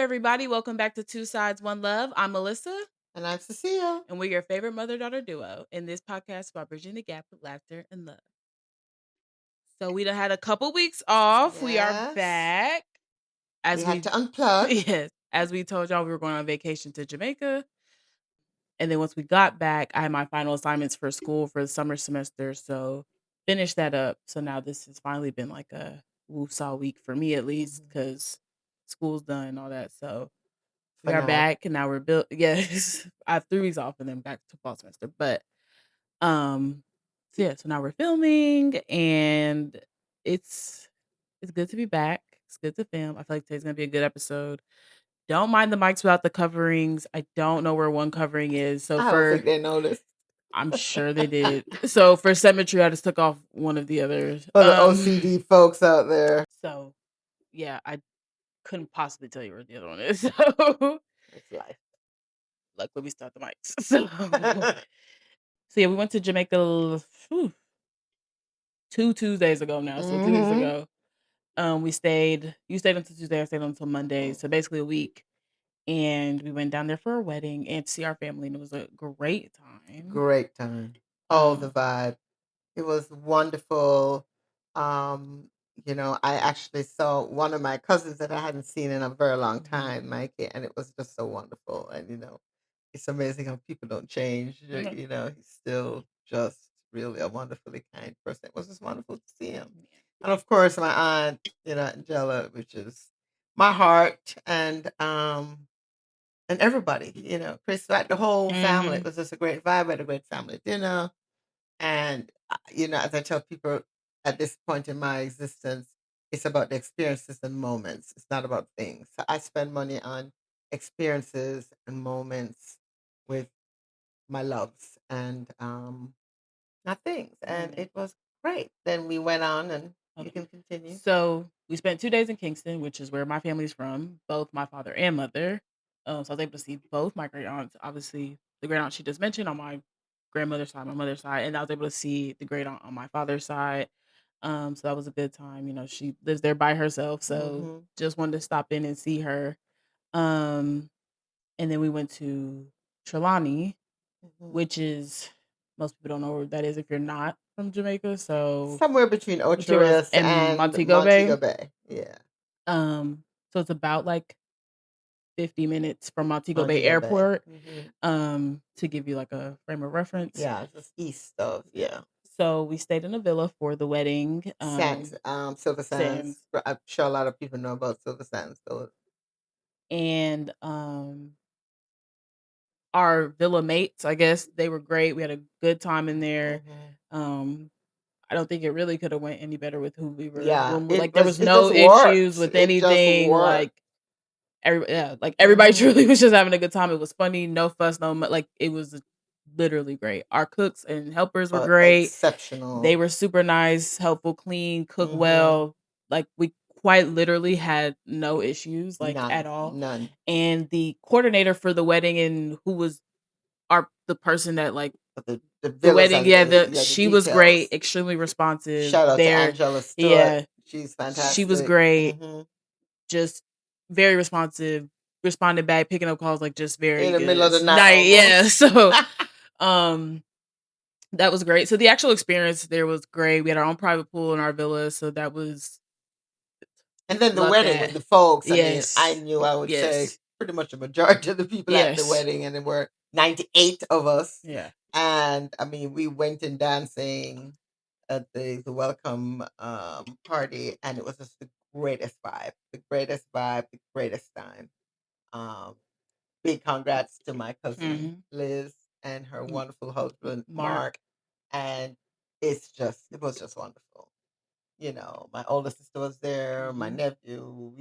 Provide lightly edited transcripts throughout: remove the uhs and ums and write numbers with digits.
everybody. Welcome back to Two Sides, One Love. I'm Melissa, And I'm Cecile. and we're your favorite mother-daughter duo. In this podcast about bridging the gap with laughter and love. So we done had a couple weeks off. We are Yes. back. We had to unplug. Yes. As we told y'all, we were going on vacation to Jamaica. And then once we got back, I had my final assignments for school for the summer semester. So finished that up. So now this has finally been like a woosah week for me at least, because school's done and all that. So we For are now. back and now we're built. Yes, I have 3 weeks off and then back to fall semester. But so now we're filming and it's good to be back. It's good to film. I feel like today's gonna be a good episode. Don't mind the mics without the coverings. I don't know where one covering is. So I don't think they noticed. I'm sure they did. So for symmetry, I just took off one of the others. For the OCD folks out there. So yeah, I couldn't possibly tell you where the other one is. So It's life. luckily we start the mics. So yeah, we went to Jamaica 2 Tuesdays ago now. So 2 weeks ago. You stayed until Tuesday, I stayed until Monday. So basically a week. And we went down there for a wedding and to see our family, and it was a great time. Great time. Oh, the vibe. It was wonderful. I actually saw one of my cousins that I hadn't seen in a very long time, Mikey, and it was just so wonderful. And it's amazing how people don't change. He's still just really a wonderfully kind person. It was just wonderful to see him. And of course, my aunt, Angela, which is my heart, and everybody, Chris, like the whole family. It was just a great vibe. We had a great family dinner. And, as I tell people at this point in my existence, it's about the experiences and moments. It's not about things. So I spend money on experiences and moments with my loves and not things. And it was great. Then we went on and you can continue. So we spent 2 days in Kingston, which is where my family's from, both my father and mother. So I was able to see both my great aunts. Obviously, the great aunt she just mentioned on my grandmother's side, my mother's side, and I was able to see the great aunt on my father's side. So that was a good time. She lives there by herself, so just wanted to stop in and see her. And then we went to Trelawney, which is, most people don't know where that is if you're not from Jamaica. So somewhere between Ocho and Montego Bay. Yeah. So it's about like 50 minutes from Montego Bay Airport. To give you like a frame of reference. Yeah, it's just east of, yeah. So we stayed in a villa for the wedding. Silver Sands. I'm sure a lot of people know about Silver Sands Villa. And our villa mates, I guess, they were great. We had a good time in there. I don't think it really could have went any better with who we were. Yeah, there was no issues with anything. Everybody truly was just having a good time. It was funny, no fuss, it was literally great. Our cooks and helpers were great, exceptional. They were super nice, helpful, clean, cook well. Like we quite literally had no issues, at all. None. And the coordinator for the wedding and who was the person that the wedding, she was great, extremely responsive. Shout out to Angela Stewart. Yeah, she's fantastic. She was great, just very responsive, responded back, picking up calls, just very in the good. middle of the night. Yeah, so that was great. So the actual experience there was great. We had our own private pool in our villa, so that was. And then the wedding with the folks. I knew I would say pretty much a majority of the people at the wedding, and there were 98 of us. Yeah. And we went in dancing at the welcome party, and it was just the greatest vibe, the greatest time. Big congrats to my cousin Liz and her wonderful husband Mark. And it was just wonderful. My older sister was there, my nephew,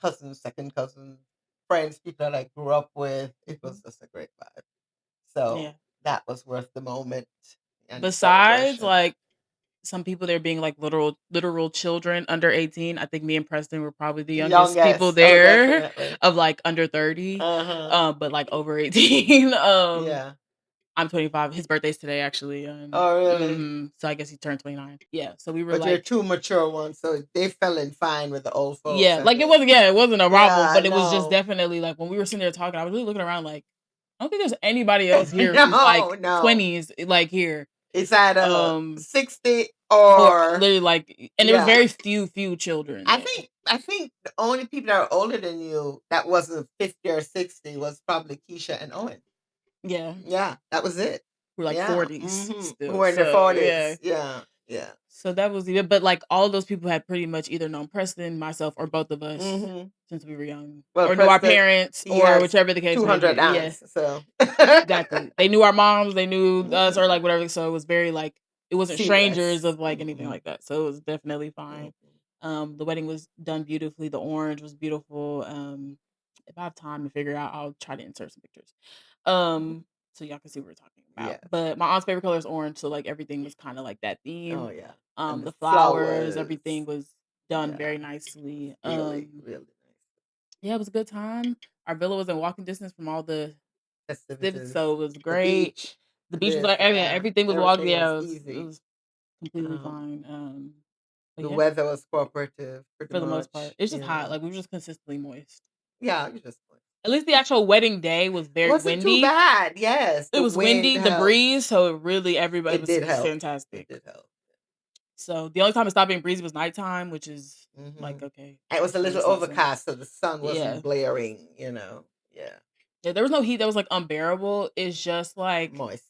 cousins, second cousins, friends, people that I grew up with. It was just a great vibe. So that was worth the moment. And besides, some people there being literal children under 18. I think me and Preston were probably the youngest people there of under 30. But over 18. Yeah. I'm 25. His birthday's today, actually. Oh, really? So I guess he turned 29. Yeah. So we were But you're like, two mature ones, so they fell in fine with the old folks, yeah, I like it think. wasn't, yeah, it wasn't a problem, Yeah, but it was just no. definitely like when we were sitting there talking, I was really looking around like, I don't think there's anybody else here who's No, like no. 20s, like here. It's either Um, 60 or or literally like, and there was yeah. very few children there. I think the only people that are older than you that wasn't 50 or 60 was probably Keisha and Owen. Yeah. Yeah, that was it. We're like Yeah. 40s Who still. were in their So yeah. 40s. Yeah. Yeah. So that was even, but like all of those people had pretty much either known Preston, myself, or both of us hmm since we were young, Well, or knew our Preston, parents, he or has whichever the case may 200 be. Yeah, aunts, so exactly. They knew our moms, they knew us, or Mhm. like whatever. So it was very like it wasn't strangers Seamless. of like anything like that. So it was definitely fine. The wedding was done beautifully. The orange was beautiful. If I have time to figure out, I'll try to insert some pictures. So y'all can see what we're talking about. Yes. But my aunt's favorite color is orange, so like everything was kind of like that theme. Oh yeah. And the The flowers, flowers. everything was done Yeah. very nicely. Really, really nice. Yeah, it was a good time. Our villa was in walking distance from all the civics, Festivities. so it was The great. beach. The beach was This, like, I mean, yeah. everything was walking. Everything Yeah, was it easy. was completely Um, fine. But the yeah, weather was cooperative pretty for the most part, much, it's just you hot. know. Like we were just consistently moist. Yeah, you just At least the actual wedding day was very wasn't too windy. bad. Yes, It the was wind windy, the helped. breeze, so it really everybody It was did just help. It fantastic. did help. So the only time it stopped being breezy was nighttime, which is hmm like okay, It was a that little makes no sense. overcast, so the sun Yeah, wasn't blaring, you know. Yeah. yeah. There was no heat that was like unbearable. It's just like Moist.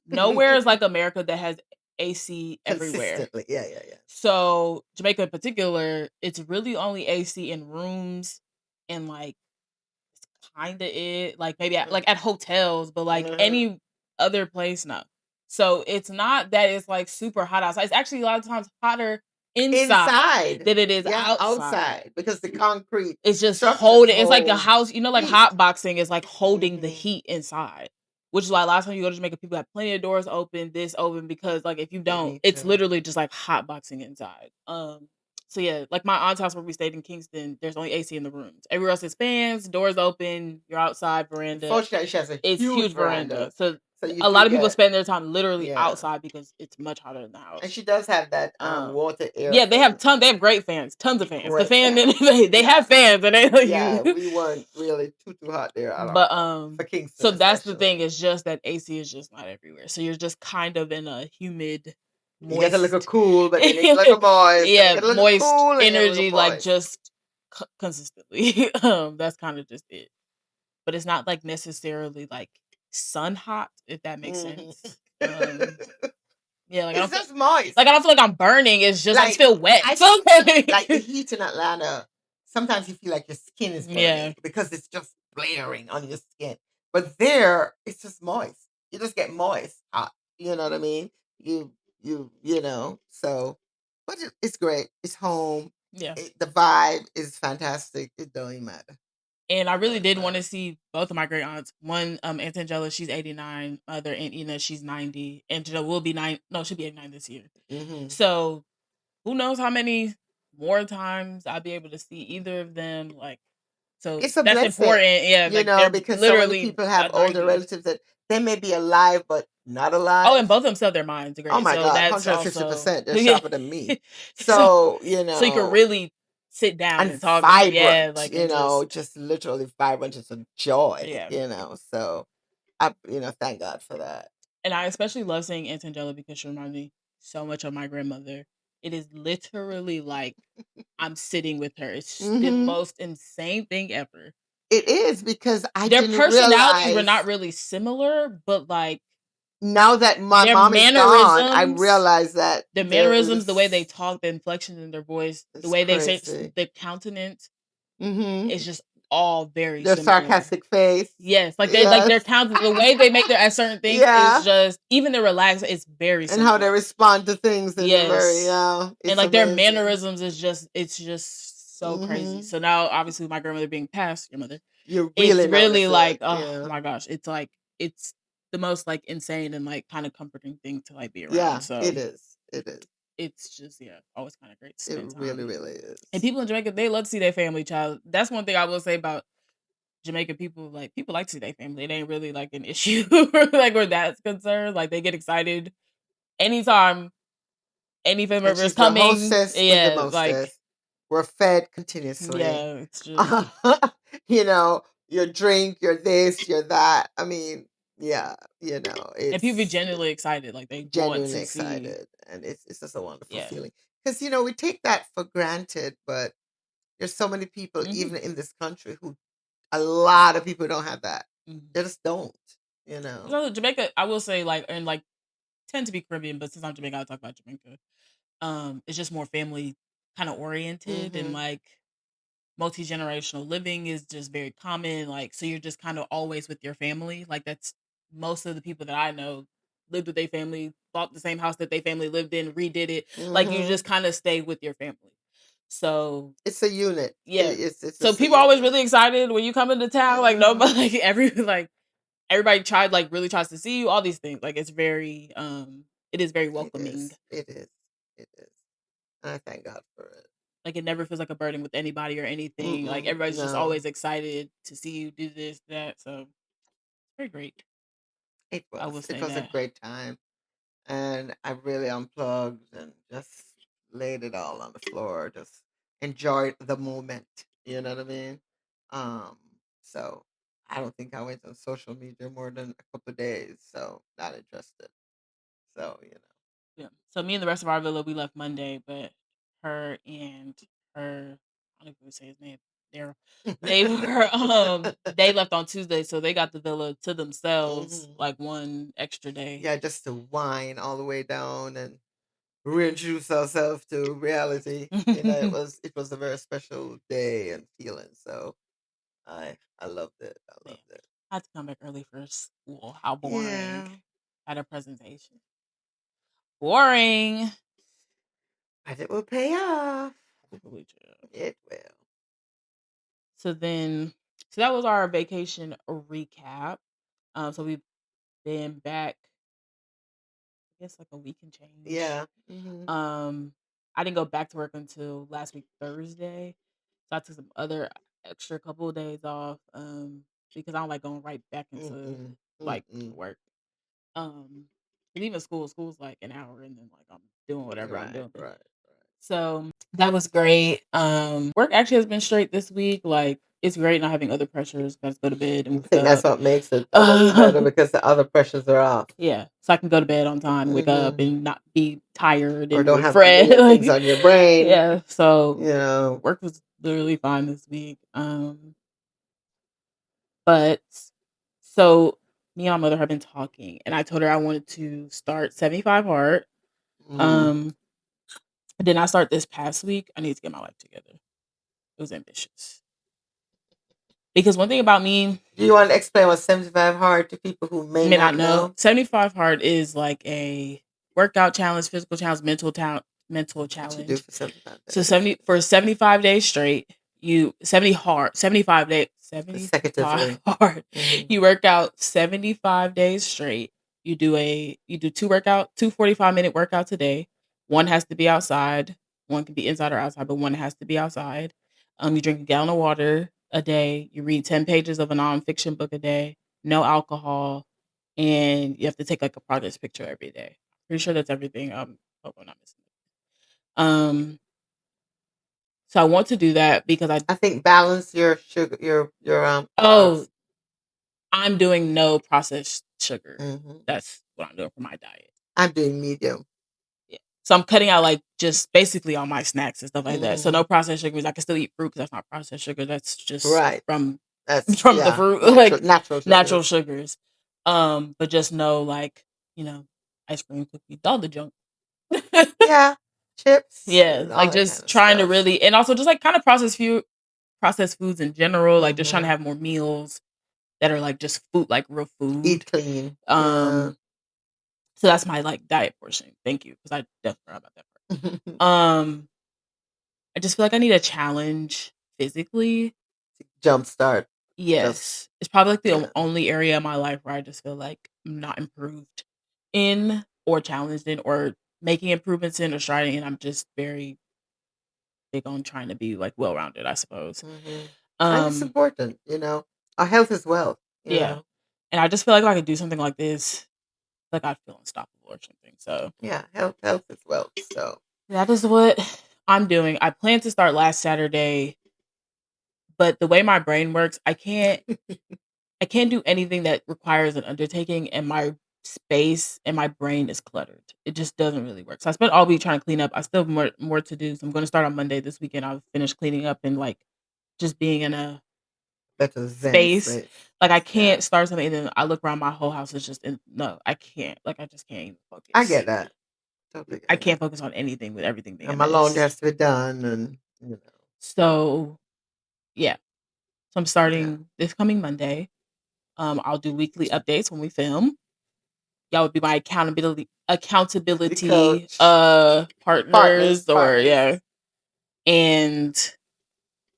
nowhere is like America that has AC everywhere. Consistently. Yeah, yeah, yeah. So Jamaica in particular, it's really only AC in rooms and like kinda it, like maybe at, like at hotels, but like hmm any other place, no. So it's not that it's like super hot outside. It's actually a lot of times hotter inside Inside. than it is Yeah, outside. outside because the concrete It's just structures holding. It's like a hold house, like heat. hot boxing is like holding the hmm heat inside. Which is why a lot of times you go to Jamaica, people have plenty of doors open, this open, because like if you They don't, need it's to. literally just like hot boxing inside. So yeah, like my aunt's house where we stayed in Kingston, there's only AC in the rooms. Everywhere else is fans, doors open, you're outside, veranda. Fortunately, she has a It's huge huge veranda. veranda, So so you a do lot of people get spend their time literally yeah. outside because it's much hotter in the And house. she does have that Um water air yeah, thing. they have great fans, tons of fans. The Great. fan they Yeah. have fans and they let you. Yeah, we weren't really too hot there at But all. For so Kingston that's the thing, especially. is just that AC is just not everywhere. So you're just kind of in a humid, You get a little moist cool, but then you get a little moist, and you yeah, get a little moist cool, and you get a little energy, like moist. just consistently. That's kind of just it. But it's not like necessarily like sun hot, if that makes hmm sense. Yeah, like It's just moist. I don't feel like I'm burning. It's just I just Like feel wet. I So think like the heat in Atlanta, sometimes you feel like your skin is yeah, burning because it's just blaring on your skin. But there, it's just moist. You just get moist hot. You know what I mean? You you know. So, but it's great. It's home. yeah. The vibe is fantastic. It don't even matter. And I It don't really even did want matter. to see both of my great aunts. One, Aunt Angela, she's 89. Other Aunt Ina, she's 90. Angela will be nine. No, she'll be 89 this year. hmm So who knows how many more times I'll be able to see either of them. Like, so It's a that's blessing, important. Yeah, you like know, they're because so many literally people have older 90. relatives that they may be alive but not Oh, and alive. both of them sell their minds Oh great. my So God, that's also 150%. They're yeah. sharper than me. so So, so you can really sit down and and talk. Yeah, vibrant, like and just just literally vibrant. It's a joy, yeah. So thank God for that. And I especially love seeing Aunt Angela because she reminds me so much of my grandmother. It is literally like I'm sitting with her. It's the hmm most insane thing ever. It is because I Their didn't personalities were not realize really similar, but like now that my their mom is gone, I mannerisms, realize that there the way they is talk, the inflections in their voice, the it's way they say crazy. the countenance is hmm just all very Their similar. sarcastic face. Yes, like they like their Yes. countenance, the way they make their at certain things is Yeah. just even the relaxed, it's very And how they similar. respond to things in the very, Yes. And it's like their amazing. mannerisms is just it's just so crazy. hmm So now obviously my grandmother being passed, your mother, You it's really really notice like, it. oh Yeah. my gosh, it's like it's the most like insane and like kind of comforting thing to like be around. Yeah, So it is. It is. it's just yeah, always kind of great to It spend really, time. really And is. people in Jamaica, they love to see their family child. That's one thing I will say about Jamaican people like to see their family. It ain't really like an issue like where that's concerned. Like they get excited anytime any family And member is she's the coming. hostess with the Yeah, like mostest. We're fed continuously. yeah, it's just You know, your drink, your this, your that. I mean, yeah, and people be it's genuinely excited. Like they want genuinely to see. excited, and it's just a wonderful Yeah. feeling because we take that for granted, but there's so many people Hmm. even in this country who a lot of people don't have that. Hmm. They just don't. You know. So Jamaica, I will say like and like tend to be Caribbean, but since I'm Jamaican, I'll talk about Jamaica. It's just more family kind of oriented and Hmm. like multi-generational living is just very common, like so you're just kind of always with your family, like that's most of the people that I know lived with their family, bought the same house that their family lived in, redid it, like you Hmm. just kind of stay with your family. So It's a unit. yeah, It's so just a people are always unit. really excited when you come into town, like nobody Hmm. like everybody tried like really tries to see you, all these things, like it's very it is very It welcoming. is. It is. It is. And I thank God for it. Like it never feels like a burden with anybody or anything. Like Mm-mm, everybody's just no, always excited to see you do this, that. So very great. it I will was. It say was a that. great time, and I really unplugged and just laid it all on the floor. Just enjoyed the moment. You know what I mean? Um. So I don't think I went on social media more than a couple of days. So not interested. So Yeah. So me and the rest of our villa, we left Monday, but her and her, I don't know if we say his name, Daryl. They were they left on Tuesday, so they got the villa to themselves Hmm. like one extra day. Yeah, just to whine all the way down and reintroduce ourselves to reality. Yeah. It was a very special day and feeling. So I loved it. I loved it. I had to come back early for school. How boring. Yeah, Had a presentation. Boring. but it will pay off. Really chill. It will. So then, so that was our vacation recap. So we've been back, I guess, like a week and change. Yeah. Hmm. Um, I didn't go back to work until last week Thursday, so I took some other extra couple of days off. Because I don't like going right back into Mm-mm. like Mm-mm. work. And even school's like an hour, and then like I'm doing whatever I'm Right. doing. Right. So that was great. Work actually has been straight this week. Like it's great not having other pressures. Got to go to bed and I wake think that's up. what makes it a little Uh, better because the other pressures are off. yeah, so I can go to bed on time, wake up, Hmm. and not be tired Or and don't have a refreshed. million things Like, on your brain. yeah. So You know. work was literally fine this week. But so me and my mother have been talking, and I told her I wanted to start 75 hard. Mm. Um, then I start this past week. I need to get my life together. It was ambitious. Because one thing about me, Do you want to explain what 75 hard to people who may may not not know, know? 75 hard is like a workout challenge, physical challenge, mental What you do challenge. for 75 So days? 70 for 75 days straight, you 70 hard, 75 days, 75 Consecutively. hard. Hmm. You work out 75 days straight. You do two 45-minute workouts a day. One has to be outside, one can be inside or outside, but one has to be outside. You drink a gallon of water a day, you read 10 pages of a nonfiction book a day, no alcohol, and you have to take like a progress picture every day. Pretty sure that's everything. Hope I'm not missing it. So I want to do that because I think balance your sugar, your oh, carbs. I'm doing no processed sugar. Hmm. That's what I'm doing for my diet. I'm doing medium. Yeah. So I'm cutting out like just basically all my snacks and stuff like that. So Hmm. no processed sugars. I can still eat fruit because that's not processed sugar. That's just Right. from That's from the yeah. fruit, like Natural natural sugars. sugars. But just no like, ice cream, cookies, all the junk. Yeah. Chips Yeah. and all Like that kind just of trying to stuff. really and also just like kind of processed foods in general, like just trying to Hmm. have more meals that are like just food, like real food. Eat clean. Yeah. Um, so that's my like diet portion. Thank you, because I definitely forgot about that part. I just feel like I need a challenge physically. Jumpstart. Just Yes, it's probably like the yeah. only area of my life where I just feel like I'm not improved in, or challenged in, or making improvements in, or striving. And I'm just very big on trying to be like well rounded, I suppose. Hmm. And it's Um, important. Our health is wealth, you Yeah. know. And I just feel like if I could do something like this, like I feel unstoppable or something. So Yeah, health is wealth. So that is what I'm doing. I planned to start last Saturday, but the way my brain works, I can't do anything that requires an undertaking, and my space and my brain is cluttered. It just doesn't really work. So I spent all week trying to clean up. I still have more to do. So I'm going to start on Monday this weekend. I'll finish cleaning up and like just being in a better zen space. space. Like I Yeah, can't start something and then I look around my whole house is just in no, I can't. Like I just can't even I focus. get that. Totally I get can't that. focus on anything with everything being a And my laundry mess. has to be done, and So yeah. So I'm yeah, starting this coming Monday. I'll do weekly updates when we film. Y'all would be my the accountability coach, partners or partners. yeah. And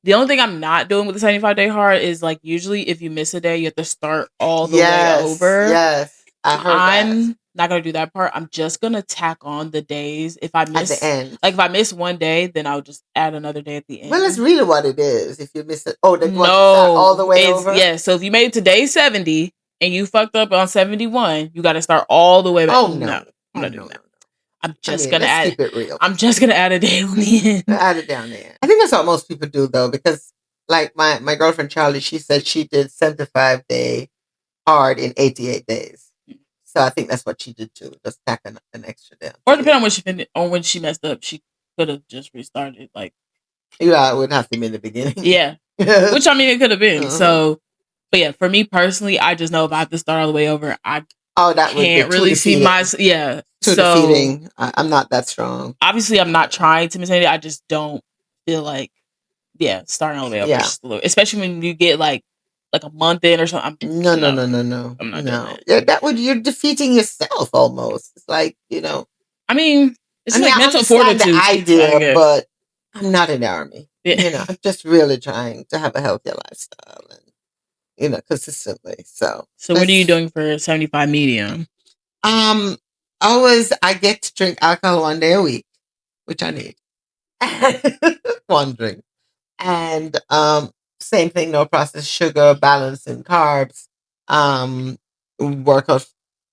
the only thing I'm not doing with the 75-day hard is like usually if you miss a day, you have to start all the way Yes, over. yes, I heard that I'm not gonna do that part. I'm just gonna tack on the days. at the end. If I miss one day, then I'll just add another day at the Well, that's end. really what it is. If you miss it, oh, they want to start all the No, way it's over. yeah. So if you made it to day 70 and you fucked up on 71, you got to start all the way back. Oh No, no, I'm oh not no, doing no, that. no. I'm I just mean, gonna let's add. keep it real. I'm just gonna add a day on the end. Add it down there. I think that's what most people do though, because like my girlfriend Charlie, she said she did 75-day hard in 88 days. So I think that's what she did too. Just tack an extra day Or to the depending end. on when she messed up, she could have just restarted. Like Yeah, it would have to be in the beginning. yeah, which I mean it could have been. Uh-huh. So, but yeah, for me personally, I just know if I have to start all the way over, I Oh, that would be can't too really see my defeating. yeah. Too So defeating. I'm not that strong. obviously, I'm not Uh, trying to miss anything. I just don't feel like yeah, starting all the way over, yeah. is just a little, especially when you get like a month in or something. No, no, No, no, no, no, I'm not doing no. that. Yeah, that would you're defeating yourself almost. It's like, I mean, it's I mean, like I mental understand the fortitude, I idea, guess. but I'm not in the army. Yeah. I'm just really trying to have a healthier lifestyle and, consistently. So So what are you let's, doing for 75 medium? um, always, I get to drink alcohol 1 day a week, which I need. One drink. And, same thing, no processed sugar, balance in carbs. Workout.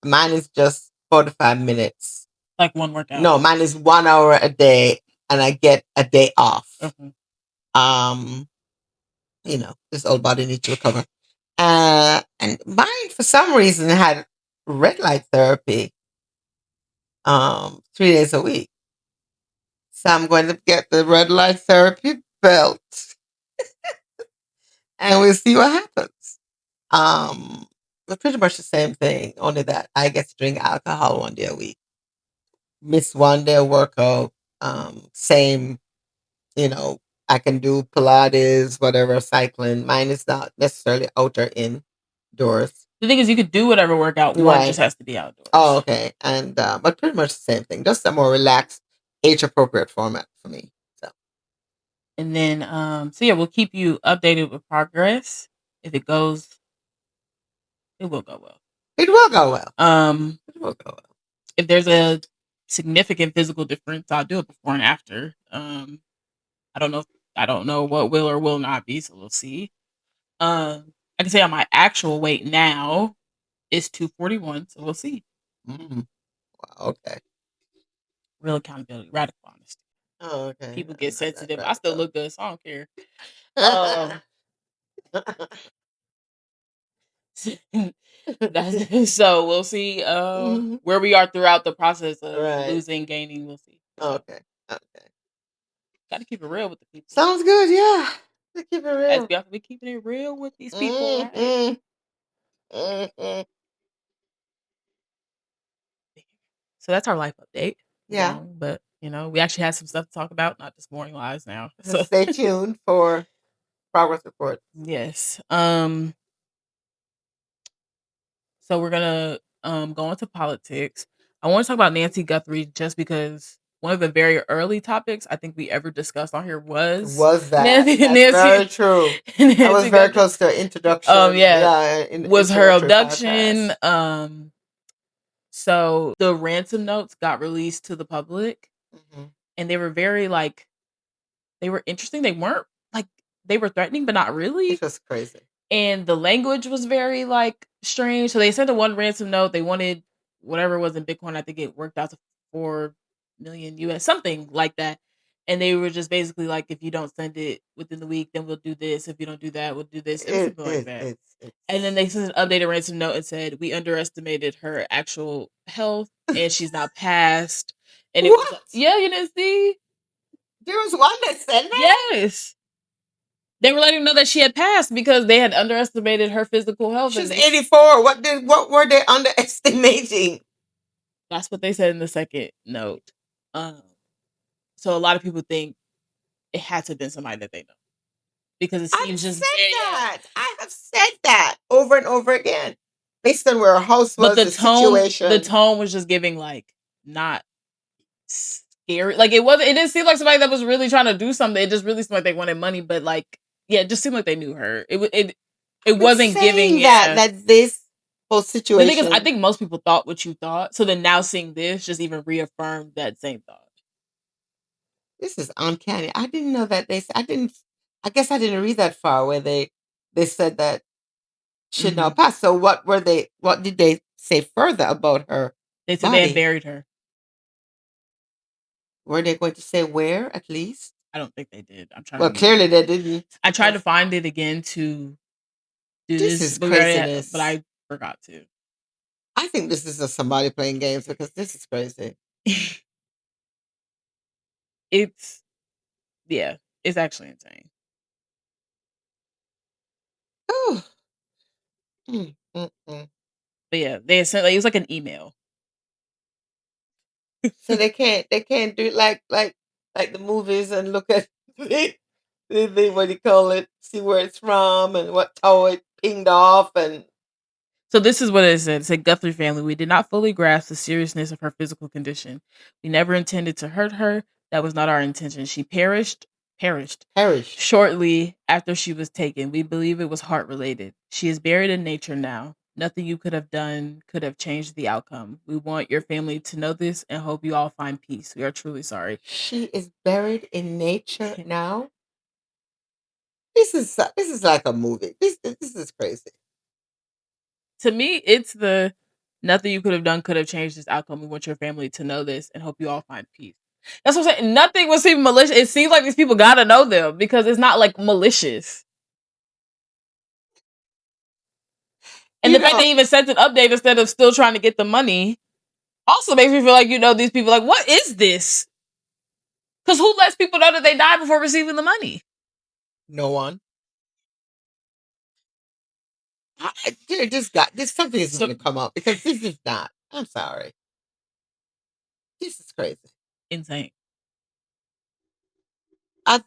Mine is just 45 minutes. Like one workout. No, mine is 1 hour a day and I get a day off. Okay. Um, this old body needs to recover. And mine for some reason had red light therapy 3 days a week. So I'm going to get the red light therapy belt and we'll see what happens. But pretty much the same thing, only that I get to drink alcohol 1 day a week. Miss 1 day of workout. Same, you know, I can do Pilates, whatever, cycling. Mine is not necessarily out or indoors. The thing is, you could do whatever workout. One just Right. has to be Oh, outdoors. okay. And but pretty much the same thing. Just a more relaxed, age appropriate format for me. So And then, so yeah, we'll keep you updated with progress. If it goes, it will go well. it will go well. Um, It will go well. if there's a significant physical difference, I'll do it before and after. I don't know. I don't know what will or will not be, so we'll see. I can say on my actual weight now is 241, so we'll see. Mm, wow, okay. Real accountability, radical honesty. Oh, okay. People I'm get not that sensitive. I still radical. look good, so I don't care. Um, so we'll see Mhm. where we are throughout the process of Right. losing, gaining. We'll see for sure. Okay. Okay. Got to keep it real with the people. Sounds good. Yeah. To keep it As real. we have to be keeping it real with these people, right? Mm-hmm. Mm-hmm. So that's our life update. Yeah. Long, but we actually had some stuff to talk about, not just boring lives now. So So stay tuned for progress reports. yes. So we're gonna go into politics. I want to talk about Nancy Guthrie just because one of the very early topics I think we ever discussed on here was Was that? Nancy That's Nancy very true. I was Nancy very Guthrie. close to introduction. Yeah, Yeah, was her introductory abduction. podcast. So the ransom notes got released to the public, Hmm. and they were very like they were interesting. They weren't like they were threatening, but not It's really. just crazy. and the language was very like strange. So they sent a one ransom note. They wanted whatever was in Bitcoin. I think it worked out to 4 million US, something like that. And they were just basically like, if you don't send it within the week, then we'll do this. If you don't do that, we'll do this. It was It something like is. that. It's. And then they sent an updated ransom note and said we underestimated her actual health and she's not passed. And it was What? like, yeah, you didn't see? There was one that said that. Yes. They were letting her know that she had passed because they had underestimated her physical health, She's and they 84. What were they underestimating? that's what they said in the second note. Um, so a lot of people think it had to have been somebody that they know because it I've seems just said yeah. that. I have said that over and over again. Based on where her house But was, the the situation. tone was just giving like not scary. Like it wasn't. It didn't seem like somebody that was really trying to do something. It just really seemed like they wanted money. But like yeah, it just seemed like they knew her. It I've been wasn't giving saying that yeah. this whole The thing is, I situation. think most people thought what you thought. So then now seeing this just even reaffirmed that same thought. This is uncanny. I didn't know that I didn't. I guess I didn't read that far where they said that she had now Mhm. passed. So what were they? What did they say further about her They said they had body? buried her. Were they going to say where at least? I don't think they did. I'm trying to Well, remember. clearly they didn't I tried to because find it again to do this this, is but we already had, but craziness. I forgot to. I think this is just somebody playing games because this is crazy. It's yeah, it's actually insane. Oh, mm, mm, mm. But yeah, they had sent like it was like an email. So they can't do it like the movies and look at the what do you call it? See where it's from and what how it pinged off and So this is what it said. It said, Guthrie family, we did not fully grasp the seriousness of her physical condition. We never intended to hurt her. That was not our intention. She perished perished. shortly after she was taken. We believe it was heart related. She is buried in nature now. Nothing you could have done could have changed the outcome. We want your family to know this and hope you all find peace. We are truly sorry. She is buried in nature now. This is like a movie. This is crazy. To me, it's the nothing you could have done could have changed this outcome. We want your family to know this and hope you all find peace. That's what I'm saying. Nothing was even malicious. It seems like these people gotta know them because it's not like malicious. And You the fact know, they even sent an update instead of still trying to get the money also makes me feel like these people like what is this? Because who lets people know that they died before receiving the money? no one. There just got this something is going So to come up because this is not. I'm sorry. This is crazy. insane.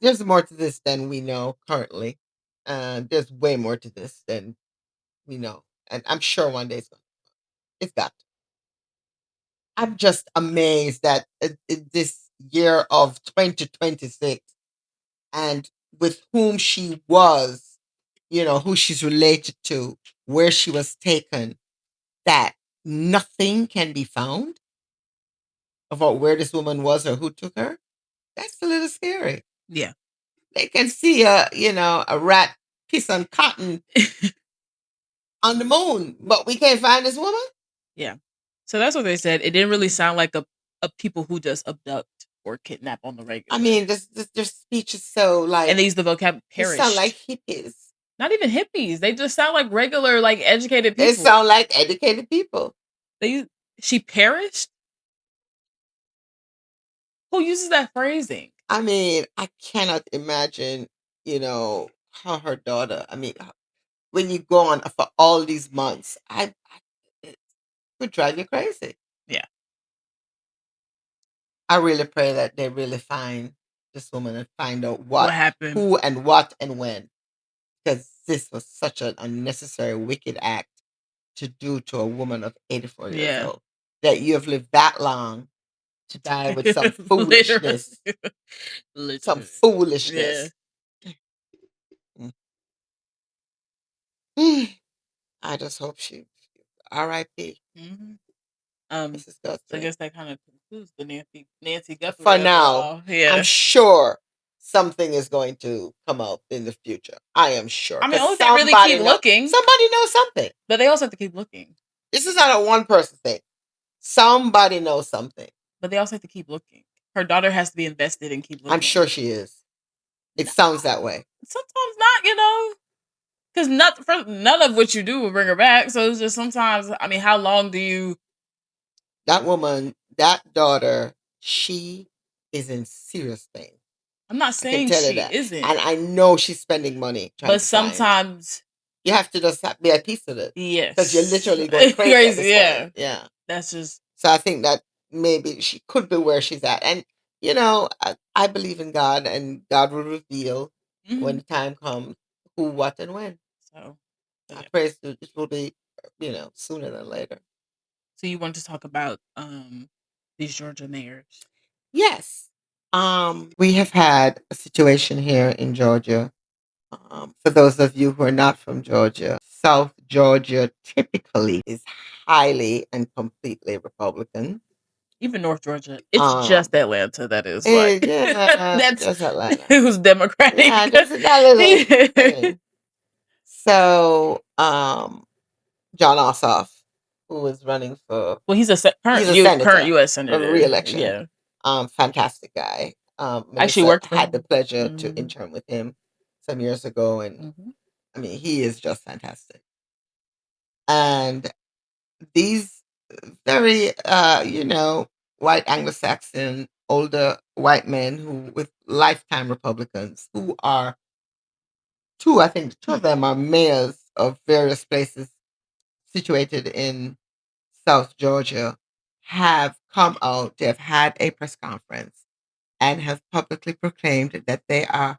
There's more to this than we know currently. There's way more to this than we know, and I'm sure one day it's got. To. I'm just amazed that in this year of 2026 and with whom she was, who she's related to, where she was taken, that nothing can be found about where this woman was or who took her. That's a little scary. Yeah. They can see a rat piss on cotton on the moon, but we can't find this woman. Yeah. So that's what they said. It didn't really sound like a people who just abduct or kidnap on the I regular. mean, this their speech is so And like they use the vocab they sound like perished. hippies. Not even hippies. They just sound like regular, like educated They people. sound like educated people. They use, she perished? Who uses that phrasing? I mean, I cannot imagine, how her daughter. I mean, when you go on for all these months, it would drive you crazy. Yeah. I really pray that they really find this woman and find out What what, happened? who, and what, and when. Because this was such an unnecessary, wicked act to do to a woman of 84 years Yeah. old. That you have lived that long to die with some Literally. foolishness. Some Literally. Yeah. foolishness. Mm. I just hope she R.I.P. hmm Mrs. so I Guthrie. guess that kind of concludes the Nancy Guthrie For of it now, all. I'm Yeah. sure something is going to come out in the future. I am sure. I mean, Because only if they really keep looking. somebody knows something. But they also have to keep looking. This is not a one person thing. Somebody knows something. But they also have to keep looking. Her daughter has to be invested and keep looking. I'm sure she is. It sounds that way. Sometimes not, because none of what you do will bring her back. So it's just sometimes, I mean, how long do you... That woman, that daughter, she is in serious pain. I'm not saying she isn't. And I know she's spending money but sometimes you have to just be at peace with it. Yes. Because you're literally going crazy at this point. Yeah. That's just... So I think that maybe she could be where she's at. And, I believe in God, and God will reveal when the time comes who, what, and when. So I pray it will be, sooner than later. So you want to talk about these Georgia mayors? Yes. We have had a situation here in Georgia. For those of you who are not from Georgia, South Georgia typically is highly and completely Republican. Even North Georgia, it's just Atlanta that is like that's just Atlanta. It was Democratic. Yeah, just that little thing. So, John Ossoff, who is running for... Well, he's a senator, current U.S. senator. For re-election. Yeah. Fantastic guy. Actually worked for had him. the pleasure to intern with him some years ago, and I mean, he is just fantastic. And these very, white Anglo-Saxon, older white men who with lifetime Republicans, who are two of them are mayors of various places situated in South Georgia, have come out. They have had a press conference and have publicly proclaimed that they are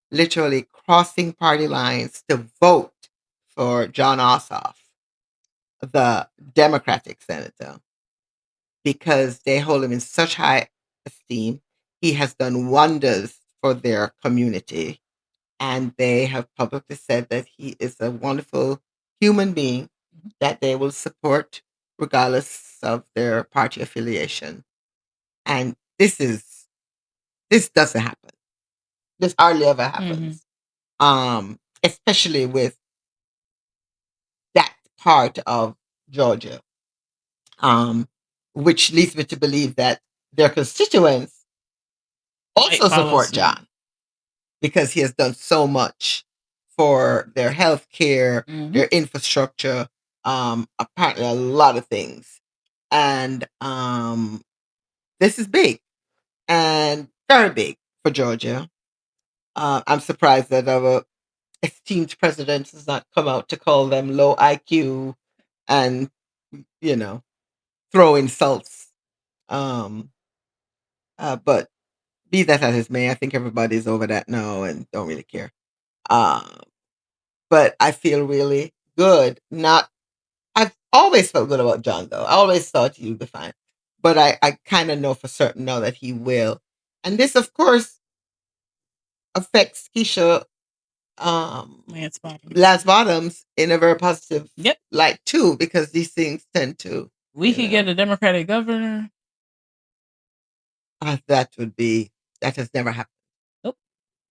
literally crossing party lines to vote for John Ossoff, the Democratic senator, because they hold him in such high esteem. He has done wonders for their community, and they have publicly said that he is a wonderful human being that they will support regardless of their party affiliation. And this doesn't happen. This hardly ever happens. Especially with that part of Georgia. Which leads me to believe that their constituents also support John, because he has done so much for their health care, their infrastructure, apparently a lot of things. And this is big and very big for Georgia. I'm surprised that our esteemed president has not come out to call them low IQ and, throw insults. But be that as it may, I think everybody's over that now and don't really care. But I feel really good. I've always felt good about John, though. I always thought he would be fine. But I kind of know for certain now that he will. And this, of course, affects Keisha Lance Bottoms in a very positive light, too, because these things tend to... We could get a Democratic governor. That has never happened. Nope.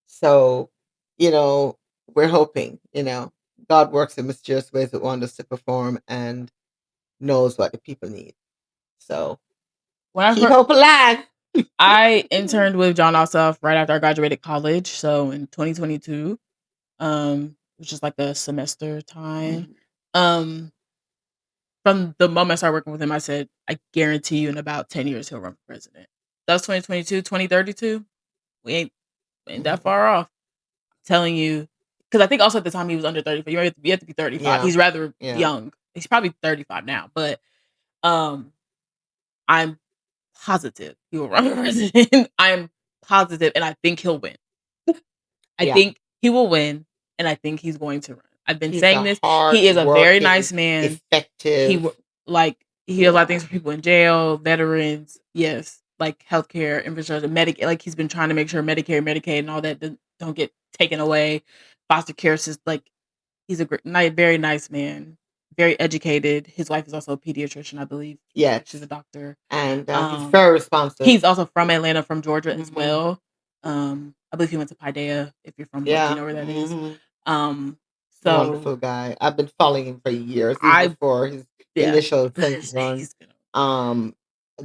So, we're hoping, God works in mysterious ways that want us to perform and knows what the people need. So, keep hope alive. I interned with John Ossoff right after I graduated college. So in 2022, which is like a semester time. From the moment I started working with him, I said, I guarantee you in about 10 years, he'll run for president. That was 2022, 2032. We ain't that far off. I'm telling you. Because I think also at the time he was under 35. You have to be 35. Yeah. He's rather young. He's probably 35 now. But I'm positive he will run for president. I'm positive, and I think he'll win. I think he will win, and I think he's going to run. I've been saying this. He is a very nice man. Effective. He does a lot of things for people in jail, veterans. Yes, like healthcare, infrastructure, Medicaid. Like he's been trying to make sure Medicare, Medicaid, and all that don't get taken away. Foster care system. Like he's a very nice man. Very educated. His wife is also a pediatrician, I believe. Yes, she's a doctor, and he's very responsive. He's also from Atlanta, from Georgia as well. I believe he went to Paideia. If you're from, like, you Yeah. know where that is. Hmm. Um, so Wonderful guy. I've been following him for years, even I before his yeah, initial thing run. he's gonna Um,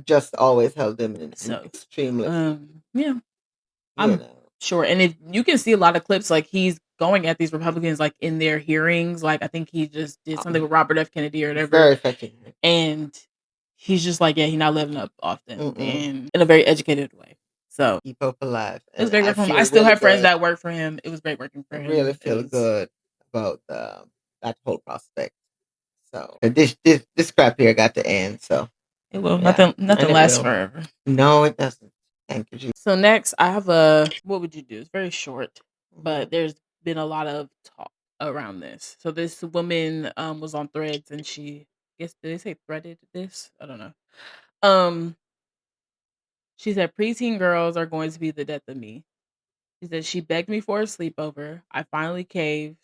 just always held him in so extreme respect. yeah, You I'm know, sure. And if you can see a lot of clips, like he's going at these Republicans like in their hearings. Like I think he just did something with Robert F. Kennedy or whatever, very effective. and he's just like, yeah, he's not living up often Mm-mm. and in a very educated way. So Keep hope alive, it was and great I working for him. I feel still really have friends good. that work for him. It was great working I for really him. It feel was good about that whole prospect. So this crap here got to end. So it will yeah, nothing and it lasts will. forever. No, it doesn't. Thank you, Jesus. So next, I have a what would you do? It's very short, but Mhm. there's been a lot of talk around this. So this woman was on Threads and she, I guess, did they say threaded this? I don't know. Um she said preteen girls are going to be the death of me. She said she begged me for a sleepover. I finally caved,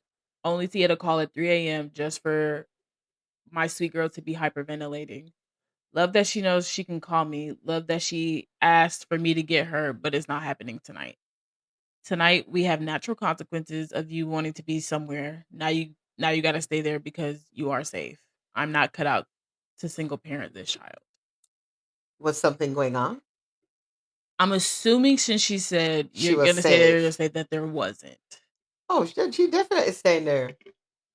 only to get a call at 3 a.m. just for my sweet girl to be hyperventilating. Love that she knows she can call me. Love that she asked for me to get her, but it's not happening tonight. Tonight we have natural consequences of you wanting to be somewhere. Now you got to stay there because you are safe. I'm not cut out to single parent this child. Was something going on? I'm assuming since she said She you're was gonna stay there, you're gonna safe. say that there wasn't. Oh, she definitely is staying there.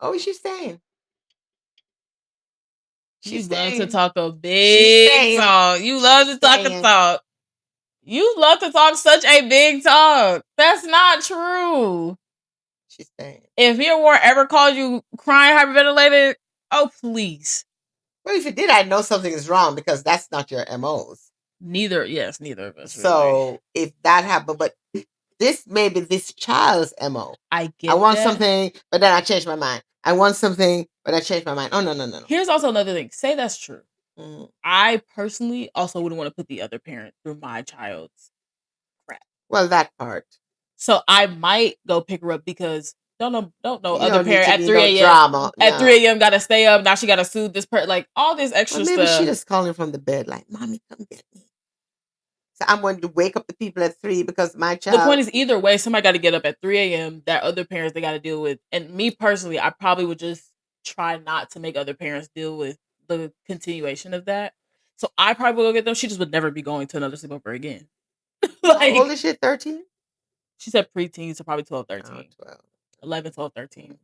Oh, she's staying. You She's love to staying. talk a She's big staying. talk. You love She's to talk a staying. talk. You love to talk such a big talk. That's not true. She's staying. If your ward ever called you crying, hyperventilated, oh please. Well, if you did, I know something is wrong because that's not your MOs. Neither of us really. So if that happened, but this may be this child's MO. I I get want that. something, but then I change my mind. I want something, but I change my mind. Oh, no, no, no, no. Here's also another thing. Say that's true. Mm. I personally also wouldn't want to put the other parent through my child's crap. Well, that part. So I might go pick her up because don't know You other don't need parent to at be no 3 a.m. drama. At No. 3 a.m. gotta stay up. Now she gotta soothe this person. Like all this Well, extra maybe she stuff. just calling from the bed, like, Mommy, come get me. So I'm going to wake up the people at 3 because my The point child. is either way, somebody gotta get up at 3 a.m. that other parents they gotta deal with. And me personally, I probably would just try not to make other parents deal with the continuation of that. So I probably will go get them. She just would never be going to another sleepover again. How old Like is she? 13? she said preteen, so probably 12, Oh, 13, 12. 11, 12, 13.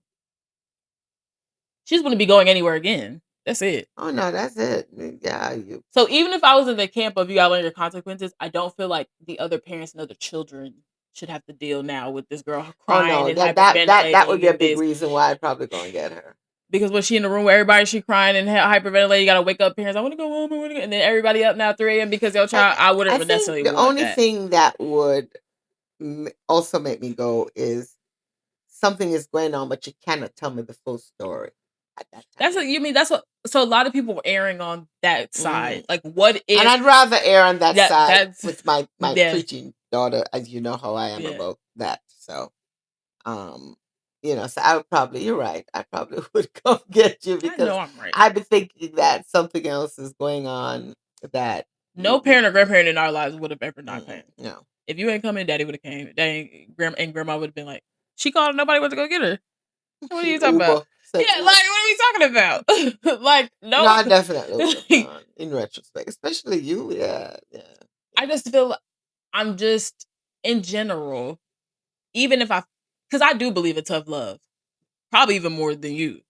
She just wouldn't be going anywhere again. That's it. Oh, no, that's it. Yeah, you. So even if I was in the camp of you gotta learn your consequences, I don't feel like the other parents and other children should have to deal now with this girl Oh, crying no, and that would hyperventilating be a and big this. reason why I'd probably go and get her. Because when she in the room where everybody she crying and hyperventilating, you gotta wake up parents. I want to go home. I want to go, and then everybody up now 3 a.m. because your I, child. I I wouldn't think necessarily the want only that. thing that would also make me go is something is going on, but you cannot tell me the full story at that That's time. what you mean. That's what. So a lot of people were erring on that Mm. side. Like, what And if I'd rather err on that side that's with my yeah preaching daughter, as you know how I am yeah. about that. So, um, so I would probably, you're right. I probably would come get you I because know I'm right. I'd be thinking that something else is going on that No you parent or grandparent in our lives would have ever not came. no. If you ain't coming, daddy would have came. Daddy and grandma would have been like, she called and nobody went to go get her. What are She you talking about? Uber said Yeah, like Uber. what are we talking about? Like, No, no. I definitely would have gone in retrospect, especially you. Yeah, yeah, I just feel I'm just in general, even if because I do believe in tough love, probably even more than you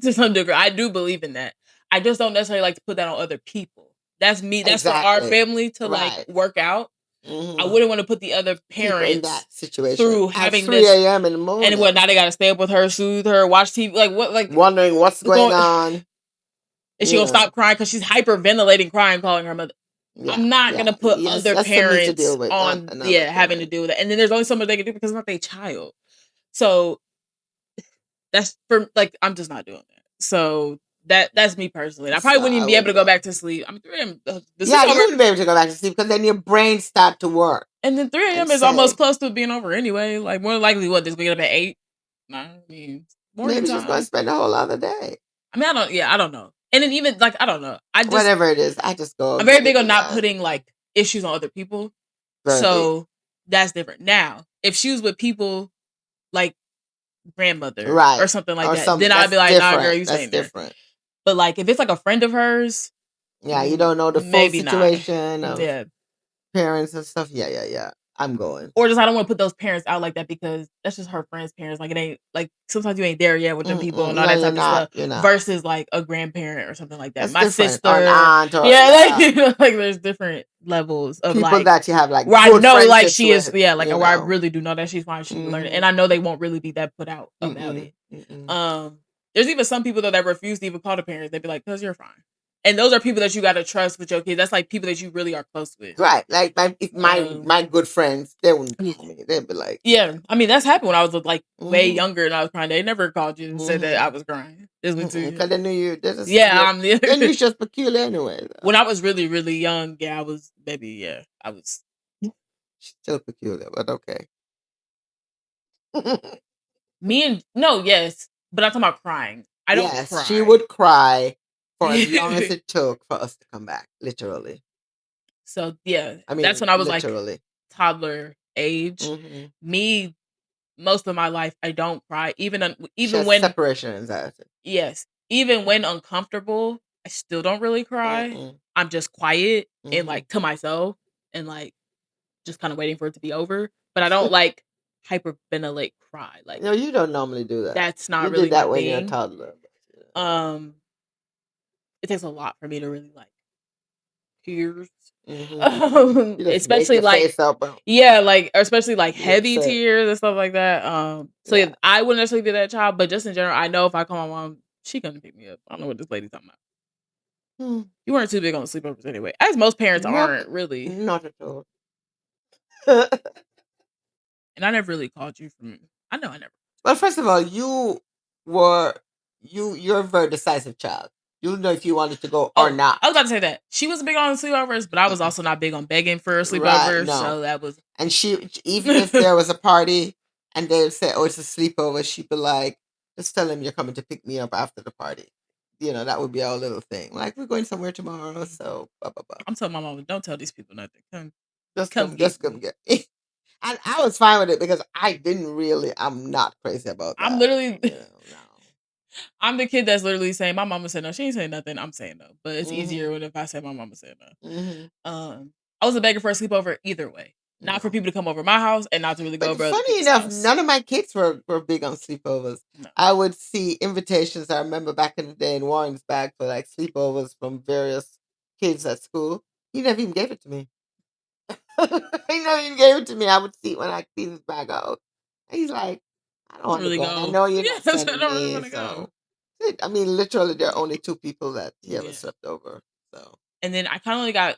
to some degree. I do believe in that. I just don't necessarily like to put that on other people. That's me. That's for our exactly. family to like Right. work out. I Hmm. wouldn't want to put the other People in parents that situation through at having 3 this. a.m. in the And what morning, now they got to stay up with her, soothe her, watch TV. Like what? Like wondering what's what's going going? on. Is she You gonna know, stop crying because she's hyperventilating, crying, calling her mother? yeah, I'm not yeah, gonna put yes, other that's for me to parents deal with, not on another having to parent. deal with it. And then there's only so much they can do because it's not their child. So that's for like I'm just not doing that. So that's me personally. And I probably So wouldn't I even be able would to go go. back to sleep. I mean 3 a.m. The Yeah, you sleepover wouldn't be able to go back to sleep because then your brain start to work and then 3 and a.m. is almost say, close to being over anyway. Like more likely what just wake up at 8. I mean morning maybe she's going to time. spend the whole other day. I mean I don't know. And then even like I don't know. Whatever it is, I just go I'm very get big it on be not done. putting like issues on other people. Very big. So that's different. Now, if she was with people like grandmother or Right. something like Or that, then something I'd be that's like, nah, girl, different. you That's staying there. different. But like, if it's like a friend of hers, Yeah, you don't know the full maybe not. situation of Yeah. parents and stuff. Yeah, yeah, yeah. I'm going. Or just I don't want to put those parents out like that because that's just her friend's parents. Like it ain't like sometimes you ain't there yet with them people and Mm-mm. all No, that you're type of not. stuff. You're not. Versus like a grandparent or something like that. That's My different. Or an sister, aunt or yeah, like yeah. like there's different levels of People like that you have like where I good know like friendships she is, with, yeah, like you where I know. really do know that she's fine, she be learning, and Mm-hmm. I know they won't really be that put out about Mm-mm. it. Mm-mm. Um, there's even some people though that refuse to even call the parents. They'd be like, "Cause you're fine," and those are people that you got to trust with your kids. That's like people that you really are close with. Right. Like my good friends, they wouldn't Yeah. call me. They'd be like, Yeah, I mean that's happened when I was like way mm-hmm, younger and I was crying. They never called you and said that I mm-hmm, was crying. Just went to because they knew you. They just yeah. I'm they knew you just peculiar anyway. when I was really really young. Yeah, I was maybe yeah I was She's still peculiar, but okay. me and no yes, but I'm talking about crying. I don't Yes, she cry. would cry for as long as it took for us to come back. Literally. So yeah, I that's mean, when I was like literally. toddler age. Hmm. Me most of my life I don't cry She even has when separation anxiety. yes even when uncomfortable I still don't really cry. Mm-mm. I'm just quiet and Hmm. like to myself and like just kind of waiting for it to be over. But I don't like hyperventilate cry. Like No, you don't normally do that. that's not You really did my that when you're a thing. toddler. Um, it takes a lot for me to really like tears. Hmm. You just make Especially your like face up. yeah, like or especially like Be heavy upset. tears and stuff like that. So Yeah. yeah, I wouldn't necessarily be that child, but just in general, I know if I call my mom, she gonna pick me up. I don't know what this lady's talking about. Hmm. You weren't too big on the sleepovers anyway, as most parents Nope. aren't really. Not at all. And I never really called you from. I know I never. Well, first of all, were you're a very decisive child. You know if you wanted to go or Oh, not. I was about to say that. She was big on sleepovers, but I was also not big on begging for a Right, sleepover, no. so that was And she, even if there was a party and they would say, "Oh, it's a sleepover," she'd be like, "Just tell him you're coming to pick me up after the party." You know, that would be our little thing. Like, we're going somewhere tomorrow, so blah blah blah. I'm telling my mom, don't tell these people nothing. Come Just get come me. get me. And I was fine with it because I didn't really. I'm not crazy about I'm that. literally You know, no. I'm the kid that's literally saying my mama said no. She ain't saying nothing. I'm saying no. But it's easier Hmm. when if I say my mama said Hmm. no. I was a beggar for a sleepover either way. Not for No. people to come over my house and not to really go But over other funny people's enough, house. none of my kids were big on sleepovers. No. I would see invitations. I remember back in the day in Warrensburg for like sleepovers from various kids at school. He never even gave it to me. He never even gave it to me. I would see it when I clean his bag out. And he's like, I don't Doesn't want to really go. And I go. know you're not Yes, I sending don't really me. want to go. So, I mean, literally, there are only two people that he ever Yeah. slept over. So, And then I kind of only got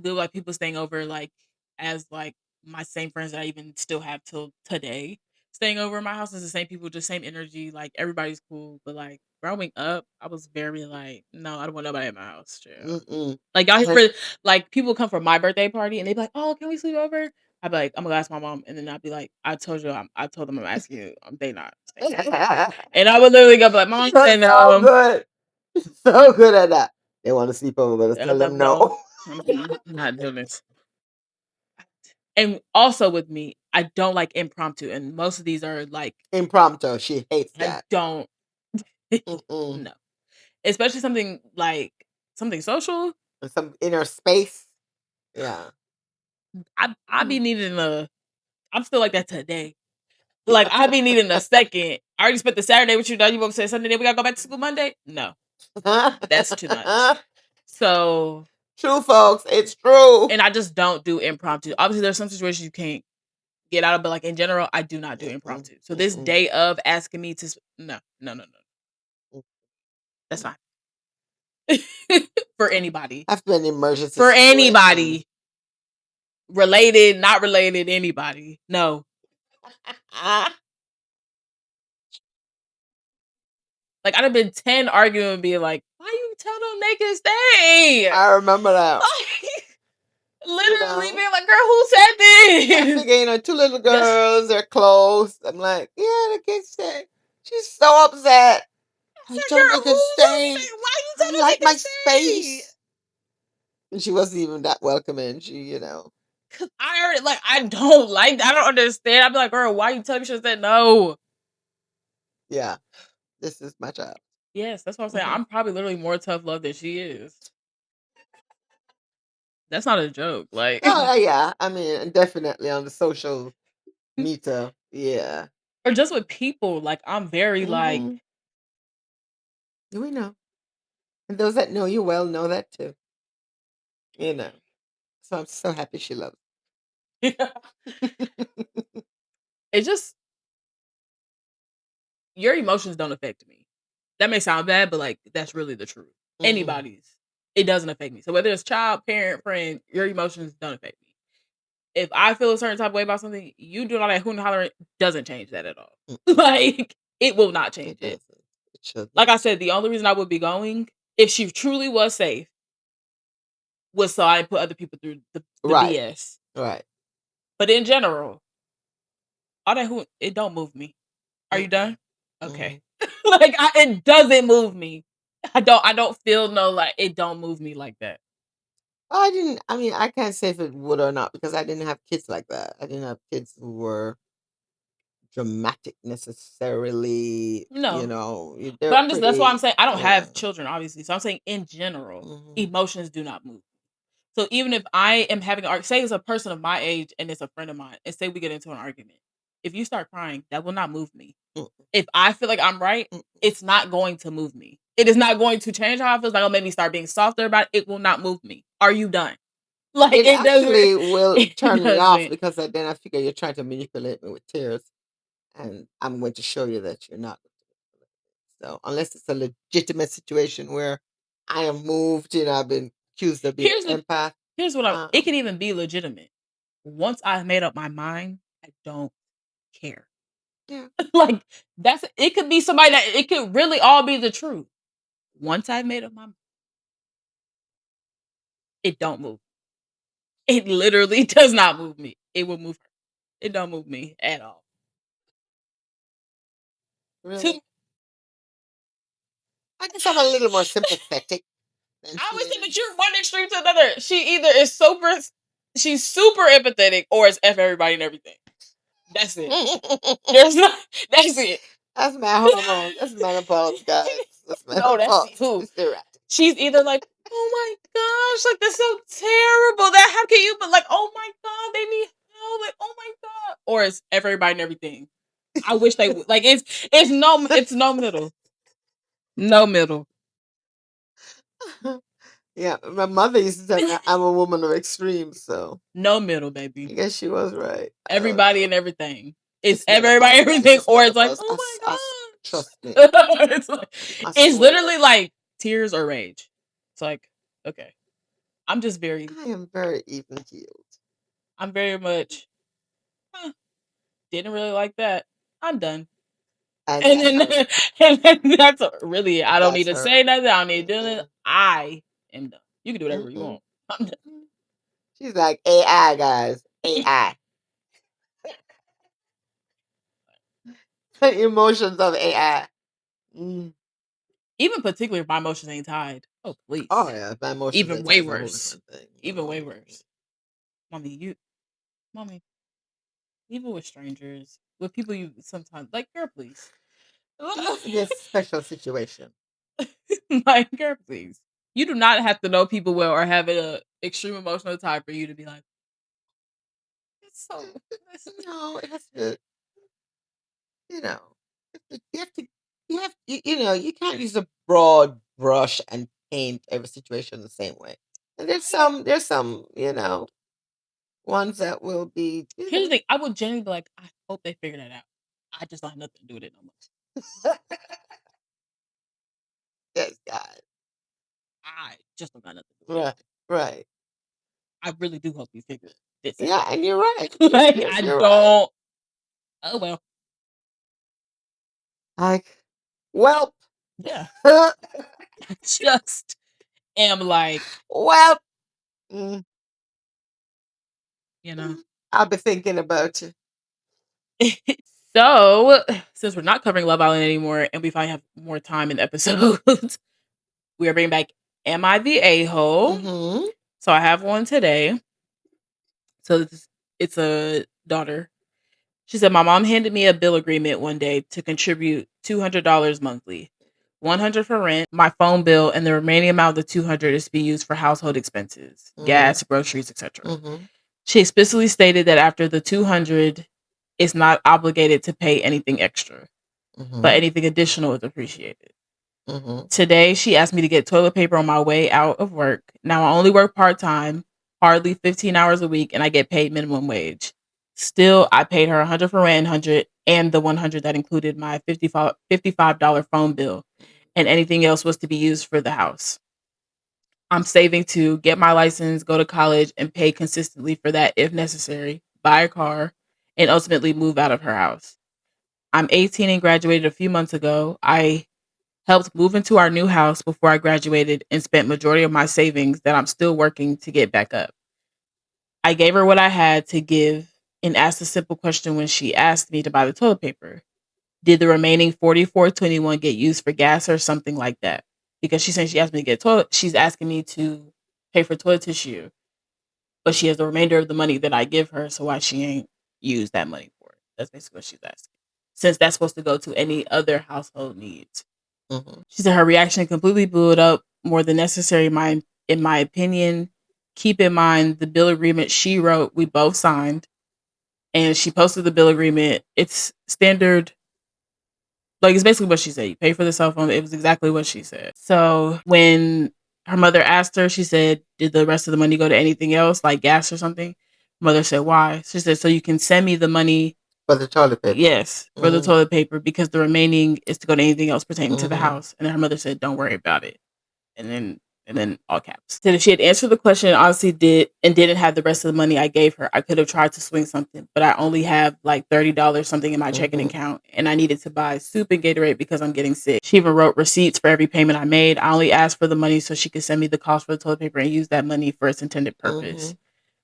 good like people staying over like as like my same friends that I even still have till today. Staying over at my house is the same people, just same energy. Like everybody's cool, but like growing up, I was very like, no, I don't want nobody at my house. Chill. mm-mm. Like y'all And- here for like people come for my birthday party and they be like, oh, can we sleep over? I'd be like, I'm gonna ask my mom, and then I'd be like, I told them I'm asking you. They not staying over. And I would literally go be like, mom, You're say so no. good. So good at that. They want to sleep over, but And tell I'm like, them no, no. I'm not doing this. And also with me, I don't like impromptu, and most of these are like Impromptu. She hates I that. don't Mm-mm. no, especially something like something social. Some inner space. Yeah. I be needing a. I'm still like that today. Like I be needing a second. I already spent the Saturday with you. Now you want to say Sunday? Then we gotta go back to school Monday. No, that's too much. So, True, folks. It's true. and I just don't do impromptu. Obviously, there's some situations you can't get out of, but like in general, I do not do Mm-mm. impromptu. So this Mm-mm. day of asking me to no, that's Mm-mm. fine for anybody, Have to be an emergency for situation. anybody, related, not related, anybody. No, like I'd have been 10 arguing and being like, why you tell them they can stay? I remember that. Like, You literally know, being like, girl, who said I this? figure, two little Yes. girls, they're close. I'm like, yeah, the kids stay. She's so upset. I I said, told them they girl, can who told stay. them? Why you I tell them they like can my stay? space. And she wasn't even that welcoming. She. Cause I already like I don't like I don't understand. I'd be like, girl, why you tell me she said no? Yeah, this is my job. Yes, that's what I'm saying. Mhm. I'm probably literally more tough love than she is. That's not a joke. Like Oh, yeah. I mean, definitely on the social meter. Yeah. or just with people, like I'm very like Hmm. We know. And those that know you well know that too. You know. So I'm so happy she loves. it just your emotions don't affect me. That may sound bad, but like that's really the truth. Hmm. Anybody's, it doesn't affect me. So whether it's child, parent, friend, your emotions don't affect me. If I feel a certain type of way about something, you do all that hoon and hollering doesn't change that at all. Like it will not change It it. doesn't. It shouldn't. Like I said, the only reason I would be going if she truly was safe was so I put other people through the Right. BS. Right. But in general, all that hoon it don't move me. Are you Mm-mm. done? Okay. Mhm. Like it doesn't move me. I don't feel no like it don't move me like that. I didn't. I mean, I can't say if it would or not because I didn't have kids like that. I didn't have kids who were dramatic necessarily. No. But They're I'm just that's why I'm pretty. saying I don't Yeah. have children, obviously. So I'm saying in general, Hmm. emotions do not move. So even if I am having an say it's a person of my age and it's a friend of mine, and say we get into an argument, if you start crying, that will not move me. If I feel like I'm right, it's not going to move me. It is not going to change how I feel. It's not gonna make me start being softer about it. It will not move me. Are you done? Like It it doesn't. actually will It turn me off doesn't. because then I figure you're trying to manipulate me with tears, and I'm going to show you that you're not. So unless it's a legitimate situation where I am moved, I've been accused of being Here's the an empath. here's what I. It Um, can even be legitimate. Once I've made up my mind, I don't care. yeah, Like that's it. Could be somebody that it could really all be the truth. Once I've made up my mind, it don't move. It literally does not move me. It will move her. It don't move me at all. really. Two, I guess I'm a little more sympathetic than I she would say, is. but you're one extreme to another. She either is she's super empathetic, or it's f everybody and everything. That's it. There's not. That's it. That's my hormones. That's menopause, guys. That's No, that's menopause. you. It's erratic. She's either like, oh my gosh, like that's so terrible. That how can you? But like, oh my god, they need help. Like, oh my god, or it's everybody and everything. I wish they would. Like, it's no middle, no middle, Yeah, my mother used to tell me I'm a woman of extremes, so no middle, I baby. guess she was right. I don't Everybody know. and everything. It's It's everybody, menopause, guys. everything, It's or it's like, menopause. oh my Trust me. god. it's like, I it's swear. literally like tears or rage. It's like, okay, I'm just very, I am very even keeled. I'm very much. Huh, didn't really like that. I'm done. And And that's then, her. and then that's really, I don't need That's to her. say nothing. I don't need to do it. Mm-mm, I am done. You can do whatever you mm-mm. want. I'm She's like AI, guys. done. AI. Emotions of AI. Mm. Even particularly if my emotions ain't tied. Oh, Oh please. yeah, my emotions Even and way is a whole worse. different thing. Even way Oh, worse. Mommy, mommy, even with strangers, with people you sometimes like, girl, please. it has to be a special situation. Like, girl, please. You do not have to know people well or have an extreme emotional tie for you to be like, it's so. No, it has to. You know, you have to. You can't use a broad brush and paint every situation the same way. And there's some ones that will be. Here's the thing. I would genuinely be like, I hope they figure that out. I just don't have nothing to do with it no more. Yes, God. I just don't got nothing to do with it. Right, right. I really do hope you figure this out. Yeah, and you're right. Like, You're, I you're right. don't. Oh, well. Like, well, Yeah. well, I just am like, mm, you know. I'll be thinking about you. So, since we're not covering Love Island anymore and we finally have more time in the episodes, we are bringing back Am I the A Hole? Mm-hmm. So, I have one today. So it's a daughter. She said, "My mom handed me a bill agreement one day to contribute $200 monthly, 100 for rent, my phone bill, and the remaining amount of the 200 is to be used for household expenses, Mhm. gas, groceries, etc." Mhm. She explicitly stated that after the 200 is not obligated to pay anything extra, but Mhm. anything additional is appreciated. Mhm. Today, she asked me to get toilet paper on my way out of work. Now, I only work part time, hardly 15 hours a week, and I get paid minimum wage. Still, I paid her 100 for rent and 100 and the 100 that included my $55 phone bill, and anything else was to be used for the house. I'm saving to get my license, go to college, and pay consistently for that if necessary, buy a car, and ultimately move out of her house. I'm 18 and graduated a few months ago. I helped move into our new house before I graduated and spent majority of my savings that I'm still working to get back up. I gave her what I had to give and asked a simple question when she asked me to buy the toilet paper. Did the remaining 44.21 get used for gas or something like that? Because she said she asked me to get toilet, she's asking me to pay for toilet tissue, but she has the remainder of the money that I give her, so why she ain't use that money for it? That's basically what she's asking. Since that's supposed to go to any other household needs. Mhm. She said her reaction completely blew it up more than necessary. In my opinion, keep in mind the bill agreement she wrote, we both signed, and she posted the bill agreement. It's standard, like it's basically what she said. You pay for the cell phone. It was exactly what she said. So when her mother asked her, she said, "Did the rest of the money go to anything else, like gas or something?" Mother said, "Why?" She said, "So you can send me the money." For the toilet paper. Yes, for the Mhm. toilet paper because the remaining is to go to anything else pertaining to the Mhm. house. And then her mother said, "Don't worry about it." And then all caps. Said if she had answered the question and honestly didn't have the rest of the money I gave her, I could have tried to swing something. But I only have like $30 something in my checking Mhm. account, and I needed to buy soup and Gatorade because I'm getting sick. She even wrote receipts for every payment I made. I only asked for the money so she could send me the cost for the toilet paper and use that money for its intended purpose. Mhm.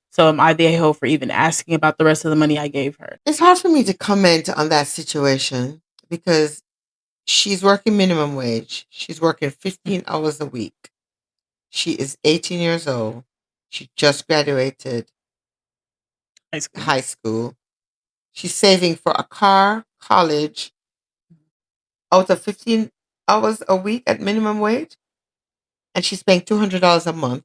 So am I the a-hole for even asking about the rest of the money I gave her? It's hard for me to comment on that situation because she's working minimum wage. She's working 15 hours a week. She is 18 years old. She just graduated High school. high school. She's saving for a car, college, out of 15 hours a week at minimum wage, and she's paying $200 a month.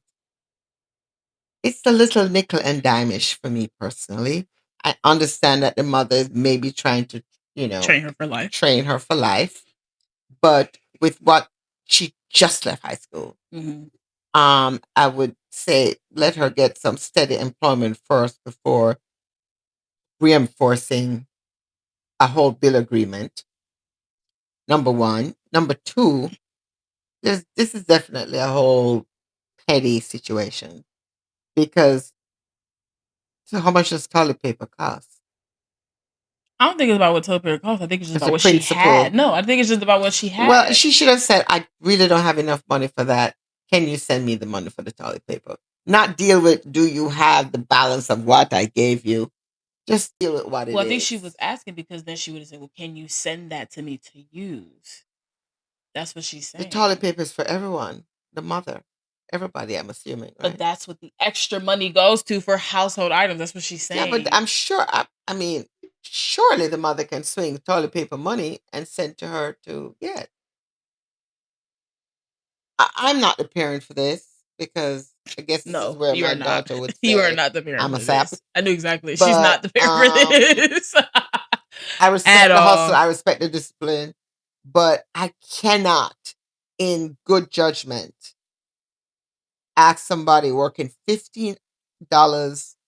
It's a little nickel and dime-ish for me personally. I understand that the mother is maybe trying to, you know, Train her for life. train her for life, but with what she just left high school, Mm-hmm. I would say let her get some steady employment first before reinforcing a whole bill agreement. Number one. Number two, this is definitely a whole petty situation because so how much does toilet paper cost? I don't think it's about what toilet paper costs. I think it's just It's about a what she had. principle. No, I think it's just about what she Well, had. she should have said, I really don't have enough money for that. Can you send me the money for the toilet paper? Not deal with, do you have the balance of what I gave you? Just deal with what it Well, I think is. she was asking because then she would have said, "Well, can you send that to me to use?" That's what she's The toilet saying. paper is for everyone, the mother, everybody, I'm assuming, But right? that's what the extra money goes to for household items. That's what she's Yeah, but I'm saying. sure, I mean, surely the mother can swing toilet paper money and send to her to get. I'm not the parent for this because I guess this is No, where you are my not. daughter would You are say, not the parent I'm a for sap. this. I knew exactly. She's But not the parent for this I at respect the hustle. all. I respect the discipline, but I cannot, in good judgment, ask somebody working $15,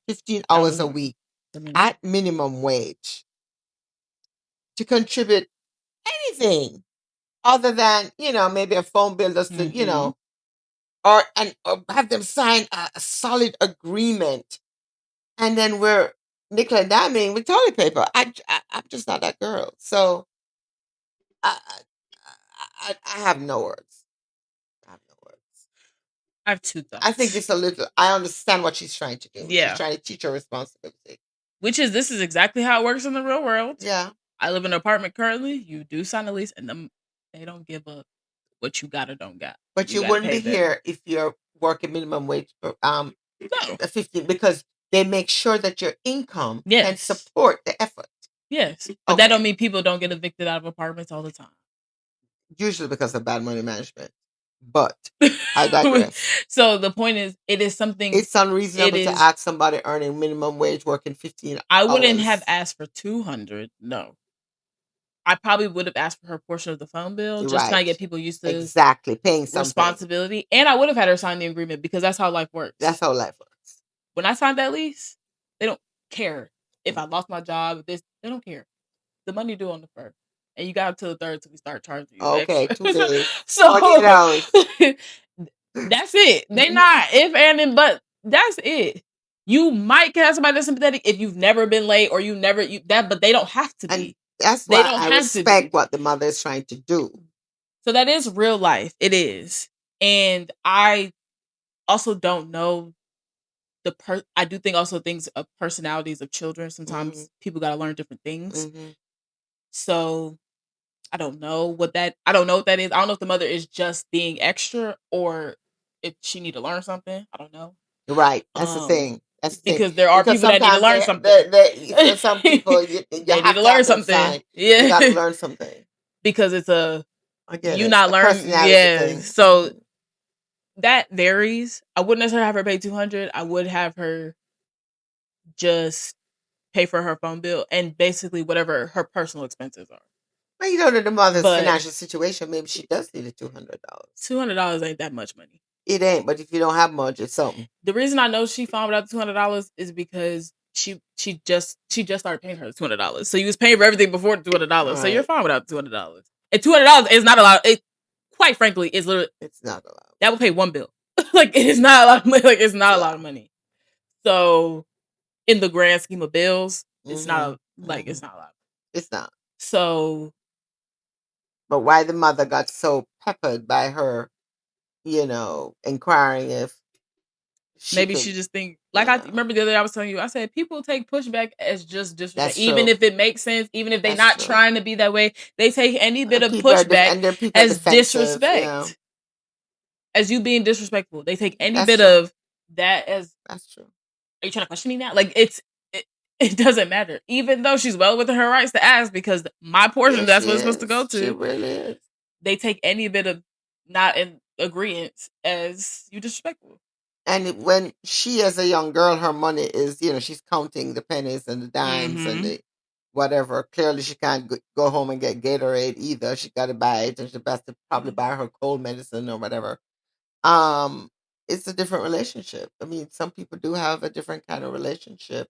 15 hours Hours a week per minute. at minimum wage to contribute anything other than, maybe a phone bill just to, Mm-hmm. or have them sign a solid agreement. And then we're nickel and diming with toilet paper. I'm just not that girl. So I, I have no words. I have no words. I have two I think thoughts. it's a little. I understand what she's trying to do. She's Yeah, trying to teach her responsibility. which is this is exactly how it works in the real world. Yeah, I live in an apartment currently. You do sign a lease, and they don't give up what you got or don't got. but You you got to wouldn't pay be them. here if you're working minimum wage for No, 15 because they make sure that your income can Yes. support the effort. Yes. But that don't Okay. mean people don't get evicted out of apartments all the time. Usually because of bad money management. But I digress. So the point is, it is something. It's It unreasonable to is. ask somebody earning minimum wage working 15 I wouldn't have hours. asked for 200. No, I probably would have asked for her portion of the phone bill just to kind of get Right. people used to Exactly. Paying something. responsibility, and I would have had her sign the agreement because that's how life works. That's how life works. When I signed that lease, they don't care if I lost my job. They don't care. The money due on the first, and you got up to the third till we start charging you Okay, extra. 2 days, So 48 hours. that's it. They not if and but that's it. You might have somebody that's sympathetic if you've never been late or but they don't have to And be. that's They why don't I have to be. respect what the mother is trying to do. So that is real life. It is. And I also don't know I do think also things of personalities of children. Sometimes people gotta learn different things. So I don't know what that is. I don't know if the mother is just being extra or if she need to learn something. I don't know. Right. That's the thing. That's the thing. Because there are Because people that need to sometimes learn something. for some people, you They need have to to learn have that something. side. You got to Yeah. learn something. Because it's I get you it. not A learn. personality Yeah. thing. So that varies. I wouldn't necessarily have her pay 200. I would have her just pay for her phone bill and basically whatever her personal expenses are. Well, you know, the mother's But financial situation, maybe she does need a $200. $200 ain't that much money. It ain't, but if you don't have much, it's something. The reason I know she found out $200 is because she just started paying her $200. So you was paying for everything before the $200. So you're Right. fine without $200. And $200 is not a lot. It quite frankly is literally It's not allowed. that would pay one bill. Like it is not a lot of money. Like it's not a Yeah. lot of money. So in the grand scheme of bills, it's not it's not a lot. It's not. So But why the mother got so peppered by her, inquiring if she maybe could, she just think like I remember the other day I was telling you, I said people take pushback as just disrespect. That's Even true. if it makes sense, even if they're That's not true. trying to be that way, they take any bit And of people are pushback and their people are as defensive. Yeah, disrespect. As you being disrespectful. They take any that's bit true. of that as That's true. are you trying to question me now? Like it doesn't matter. Even though she's well within her rights to ask because my portion Yeah, that's she what it's supposed to go is. She to, really is. they take any bit of not in agreement as you disrespectful. When she, as a young girl, her money is, she's counting the pennies and the dimes and Mm-hmm. the whatever. Clearly, she can't go home and get Gatorade either. She got to buy it, and she has to probably buy her cold medicine or whatever. Um, it's a different relationship. I mean, some people do have a different kind of relationship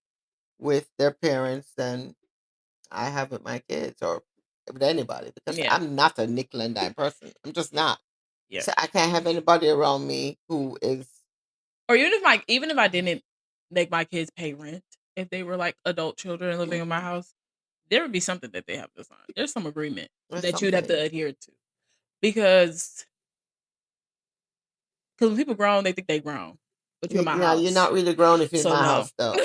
with their parents than I have with my kids or with anybody because Yeah. I'm not a nickel and dime person. I'm just not. Yeah. So I can't have anybody around me who is. Or even if I didn't make my kids pay rent, if they were like adult children living in my house, there would be something that they have to sign. There's some agreement There's that you'd have to something. adhere to. Because when people grown, they think they grown. But you're in my You're house. not really grown if you're in So my no. house, though.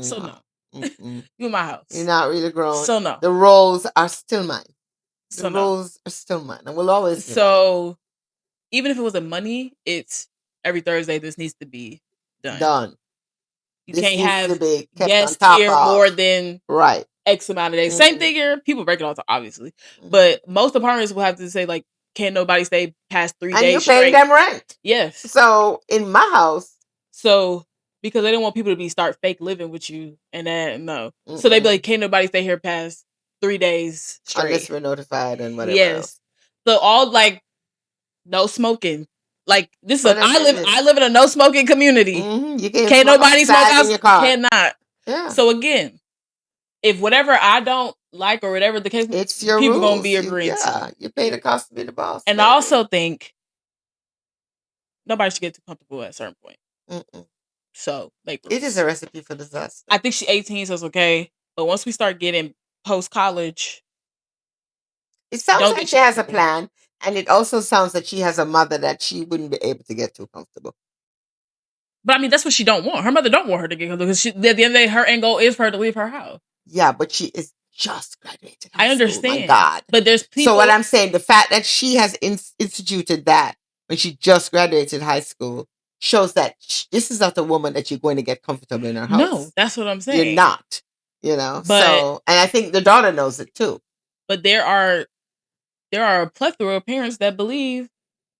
So No. no. Mm-mm. You in my You're house. not really grown. So no. The roles are still mine. The So no. roles are still mine and will always be mine. So even if it was a money, it's every Thursday this needs to be done. Done. You This can't needs to have be kept on guests top here of. more than Right. X amount of days. Same thing here. People break it all the time, obviously. Mhm. But most apartments will have to say, like, can't nobody stay past 3 And you're days paying straight. them rent. Yes. So in my house, So because they don't want people to start fake living with you and that no. So they be mm-mm, like, can't nobody stay here past 3 days unless straight. we're notified and whatever Yes. else. So all like no smoking. Like this is For them I business. live in a no smoking community. You can't Can't smoke nobody smoke outside in outside. your car. Cannot. Yeah. So again, if whatever I don't like or whatever the case, It's your people gonna be rules. agreeing to. You pay the cost to be the boss, And I baby. also think nobody should get too comfortable at a certain point. Mm-mm. So make It is a rules. recipe for disaster. I think she's 18, so it's okay. But once we start getting post college, It sounds don't like get she too has a comfortable. plan, and it also sounds that she has a mother that she wouldn't be able to get too comfortable. But I mean, that's what she don't want. Her mother don't want her to get comfortable because at the end of the day, her end goal is for her to leave her house. Yeah, but she is just graduated high I school. My understand, God. but there's So what people. I'm saying, the fact that she has instituted that when she just graduated high school shows that this is not a woman that you're going to get comfortable in her No, house. that's what I'm You're saying. not, But So, and I think the daughter knows it too. but there are a plethora of parents that believe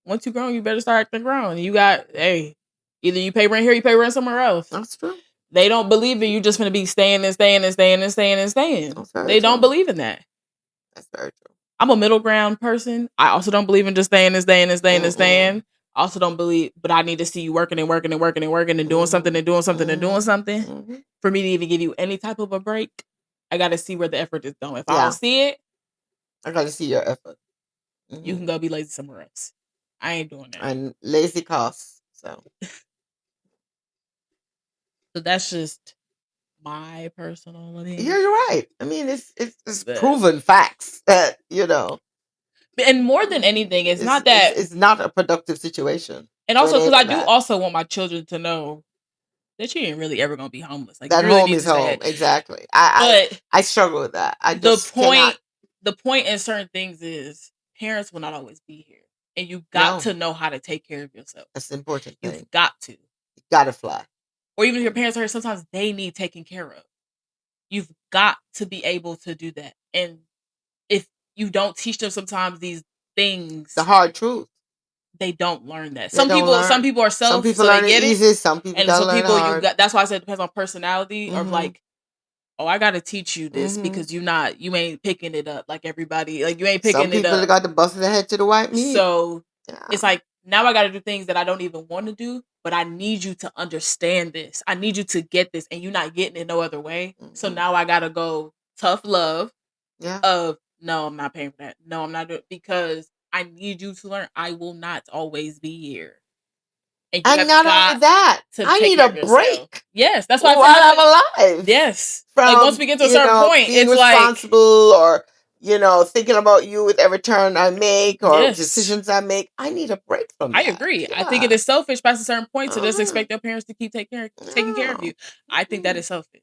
once you're grown, you better start acting grown. You got, hey, either you pay rent here, you pay rent somewhere else. That's true. They don't believe that you're just going to be staying and staying and staying and staying and staying. That's very They don't true. believe in that. That's very true. I'm a middle ground person. I also don't believe in just staying and staying and staying and staying. I also don't believe, but I need to see you working and working and working and working and doing something and doing something and doing something. For me to even give you any type of a break, I got to see where the effort is going. If I don't see it, I got to see your effort. you can go be lazy somewhere else. I ain't doing that. And lazy costs. So that's just my personal opinion. you're right. I mean, it's proven facts that And more than anything, it's not that it's not a productive situation. And also, because I do also want my children to know that you ain't really ever gonna be homeless. Like, that you really home need is to say home. that. Exactly. But I struggle with that. I the just cannot. point in certain things is parents will not always be here, and you got No. to know how to take care of yourself. That's the important thing. You've got to. You got to fly. Or even if your parents are here, sometimes they need taken care of. You've got to be able to do that. And if you don't teach them sometimes these things, the hard truth, they don't learn that. They Some don't people learn. Some people are Some self, people so they learn it get easy. it. Some people And gotta some learn people hard. that's why I said it depends on personality of like, oh, I gotta teach you this because you ain't picking it up like everybody. Like, you ain't picking it up. Some people got to bust their head to the white meat. So it's like, now I gotta do things that I don't even want to do, but I need you to understand this. I need you to get this, and you're not getting it no other way. So now I gotta go tough love. Yeah. Of, no, I'm not paying for that. No, I'm not doing, because I need you to learn. I will not always be here. And not only that, I need a break. Yes, that's why while I'm alive. Yes, from like, once we get to a certain point, being it's responsible, or thinking about you with every turn I make or Yes. decisions I make. I need a break from that. I agree. I think it is selfish past a certain point to just expect your parents to keep taking care of you. I think that is selfish.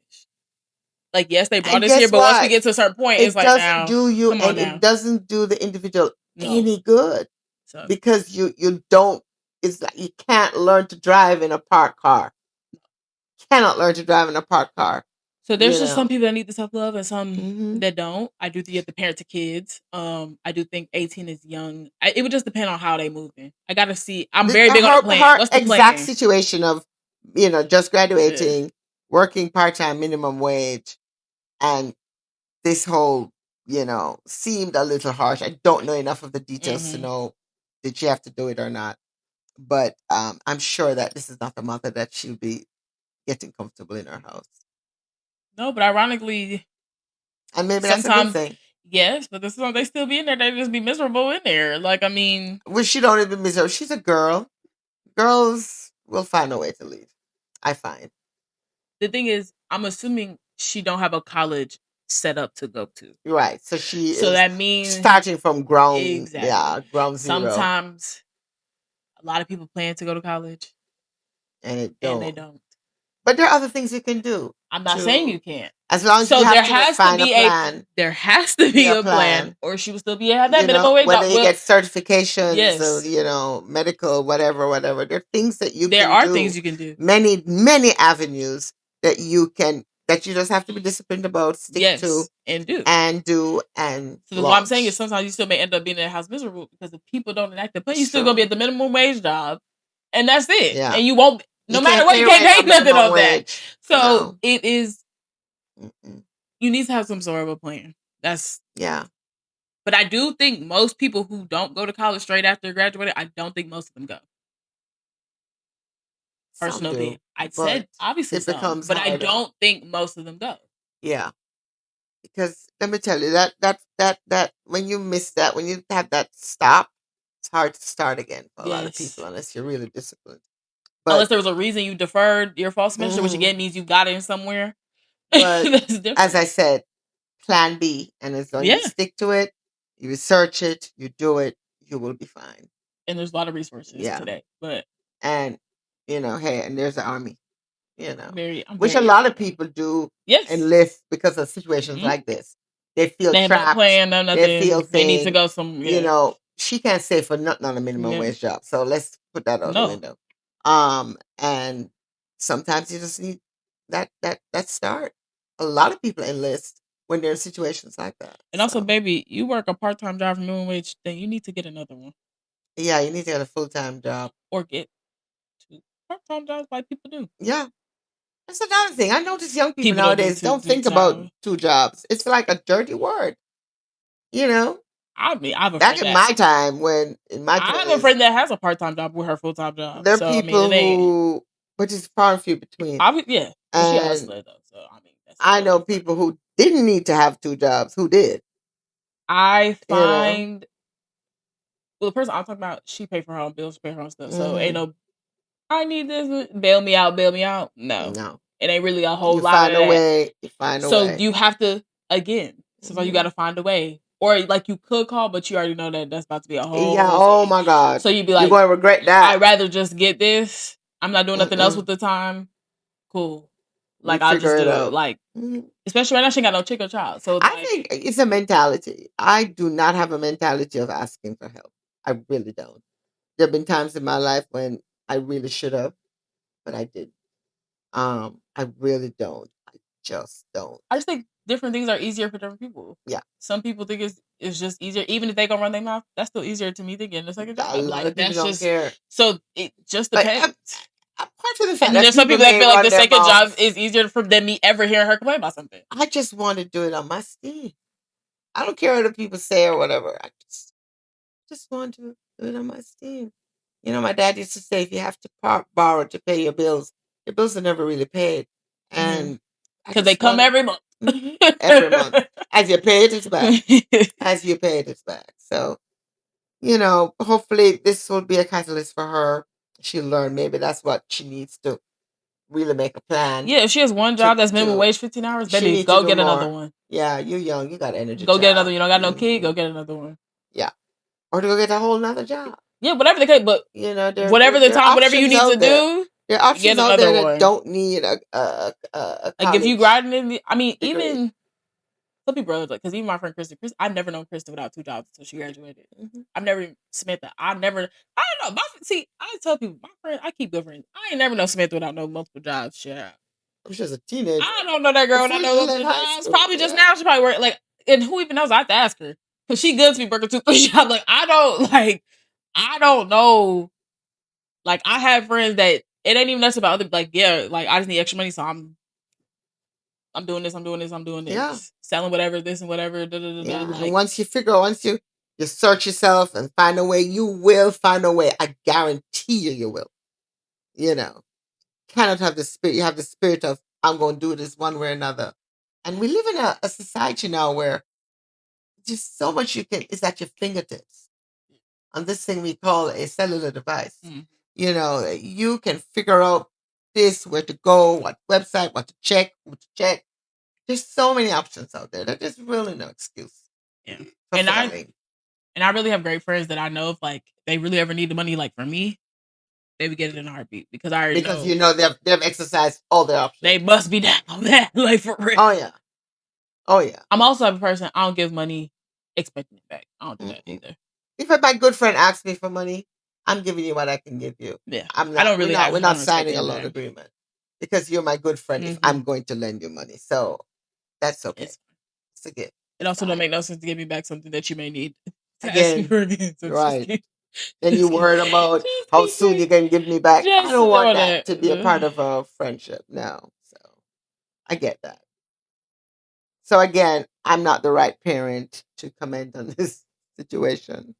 Like, yes, they brought And us here, guess but once we what? get to a certain point, it's It like, doesn't now, do you, come on and now. it doesn't do the individual No. any good. So, because you don't. It's like you can't learn to drive in a parked car. Cannot learn to drive in a parked car. so there's just some people that need the self love and some that don't. I do think you have to parent to kids. I do think 18 is young. It would just depend on how they moving. I gotta see. I'm very big on the plan. What's the exact plan? situation of just graduating, working part-time minimum wage, and this whole seemed a little harsh. I don't know enough of the details to know did she have to do it or not, but I'm sure that this is not the mother that she'll be getting comfortable in her house. No, but ironically, and maybe that's a good thing. Yes, but this is they still be in there. They just be miserable in there. Like, I mean, well, she don't even miserable. She's a girl. Girls will find a way to leave. I find. The thing is, I'm assuming she don't have a college set up to go to. Right. So she so is that means starting from ground. Exactly. Yeah, ground zero. Sometimes a lot of people plan to go to college, and they don't. But there are other things you can do. I'm not saying you can't. As long as you have to find a plan. There has to be a plan, or she would still be at that minimum wage. Whether you get certifications, Yes. medical, whatever. There are things that you there can are do. things you can do. Many avenues that you just have to be disciplined about, stick to, and do. So what I'm saying is sometimes you still may end up being in the house miserable because if people don't enact the plan, you still gonna be at the minimum wage job, and that's it. Yeah. And you won't. No matter what, you can't make nothing on that. So it is. You need to have some sort of a plan. That's But I do think most people who don't go to college straight after graduating, I don't think most of them go. Personal opinion. I said obviously it becomes but harder. I don't think most of them go. Yeah. Because let me tell you that when you miss that, when you have that stop, it's hard to start again for a lot of people unless you're really disciplined. But unless there was a reason you deferred your fall semester, which again means you got in somewhere. But as I said, plan B, and as long as you stick to it, you research it, you do it, you will be fine. And there's a lot of resources today, but hey, and there's the army, which a lot of people do enlist because of situations like this. They feel trapped. No plan, no nothing. They feel they need to go some. She can't say for nothing on a minimum wage job. So let's put that out the window. And sometimes you just need that start. A lot of people enlist when they're in situations like that. And also, So baby, you work a part-time job for minimum wage, then you need to get another one yeah, you need to get a full time job. or get two part-time jobs like people do. Yeah, that's another thing. I notice young people People don't do nowadays two don't two think about jobs. two jobs. It's like a dirty word, you know. I mean, I have a Back friend in that my time, when in my I have a 20s, friend that has a part-time job with her full-time job. there are So I mean, people it ain't. who, but it's far and few between. I would, yeah, but she a And hustler though. So I mean, that's I totally know different. people who didn't need to have two jobs who did, I you know. find well, the person I'm talking about, she pay for her own bills, she pay her own stuff. So ain't Hmm. no, I need this, bail me out, bail me out. No, No, it ain't really a whole you lot of find a that. way. You find a So way. you have to again. So you got Hmm. to find a way, or like you could call, but you already know that that's about to be a Yeah. whole Oh thing. my God, So you'd be you're like, going to regret that. I'd rather just get this. I'm not doing nothing else Mm-mm. with the time. Cool. We Like I'll just figure it do it. out. Like Mhm. especially right now, she ain't got no chick or child. So it's I like think it's a mentality. I do not have a mentality of asking for help. I really don't. There have been times in my life when I really should have, but I didn't. I really don't. I just don't. I just think different things are easier for different people. Yeah, Some people think it's just easier, even if they gonna run their mouth. That's still easier to me than getting a second a job. lot Like of people that's don't just care. so it just But depends. apart from the fact And then that there's some people people that may feel like run the their second job mouths, is easier for than me ever hearing her complain about something. I just want to do it on my steam. I don't care what the people say or whatever. I just want to do it on my steam. You know, my dad used to say, if you have to borrow to pay your bills are never really paid. Mm-hmm. And I Because they just come want to, every month. every month. As you pay it, it's back. As you pay it, it's back. So, hopefully this will be a catalyst for her. She'll learn. Maybe that's what she needs to really make a plan Yeah, if she has one to job that's minimum do. wage 15 hours, She baby, needs to go do get another more. one. Yeah, you're young. You got energy, Go get another. child. You don't got no kid. Hmm. Go get another one. Yeah. Or to go get a whole nother job. Yeah, whatever the case. But whatever the There are time, whatever you options need to out there. do, There are get options out another there that one. don't need a Like if you college grinding in the, I mean, degree. even some people are like, because even my friend Kristen, I've never known Kristen without two jobs until she graduated. Hmm. I've never even Samantha. I don't know. See, I tell people, my friend, I keep good friends. I ain't never known Samantha without no multiple jobs. Shit. I'm just a teenager. I don't know that girl without Before no still in multiple high jobs. school. Probably just Yeah. now she probably work like, and who even knows? I have to ask her because she good to me working 2, 3 jobs. Like I don't like, I don't know. Like I have friends that it ain't even us about other like yeah, like I just need extra money, so I'm doing this, I'm doing this, I'm doing Yeah. this, selling whatever, this and whatever. Da, da, da, da, Yeah. And like once you search yourself and find a way, you will find a way. I guarantee you will. You know. Cannot have the spirit. You have the spirit of I'm going to do this one way or another. And we live in a society now where just so much you can is at your fingertips on this thing we call a cellular device. mm, You can figure out this, where to go, what website, what to check, who to check. There's so many options out there that there's really no excuse yeah. for And I failing. and I really have great friends that I know if like they really ever need the money, like for me, they would get it in a heartbeat because I already Because know they've exercised all their they options. must be down on that, like for real. Oh yeah. Oh yeah. I'm also a person I don't give money expecting it back. I don't do that Mm-mm. either. If my good friend asks me for money, I'm giving you what I can give you. Yeah, I'm I not. don't We're really. not. We're I not don't expect signing a it loan back. agreement because you're my good friend. If Mm-hmm. I'm going to lend you money, so that's okay. It's It's a gift. it It's also don't fine. make no sense to give me back something that you may need to ask me Again, for again. So just right. keep, Then you just keep, worried about just how keep soon you it. can give me back. I Just don't want doing that it. to be a part of a friendship. No. So I get that. So again, I'm not the right parent to comment on this situation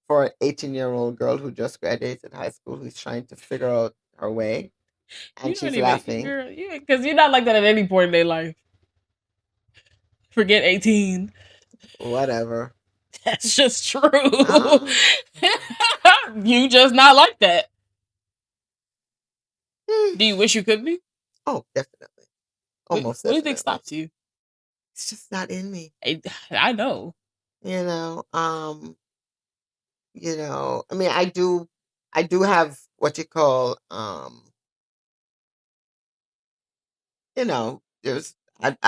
for an 18-year-old girl who just graduated high school who's trying to figure out her way, You and don't she's even, laughing. girl. You because you're not like that at any point in their life. Forget 18. Whatever. That's just true. Ah. You just not like that. Hmm. Do you wish you could be? Oh, definitely. What, Almost what do you think definitely. stops you? It's just not in me. I know. You know, um, I mean, I do have what you call, I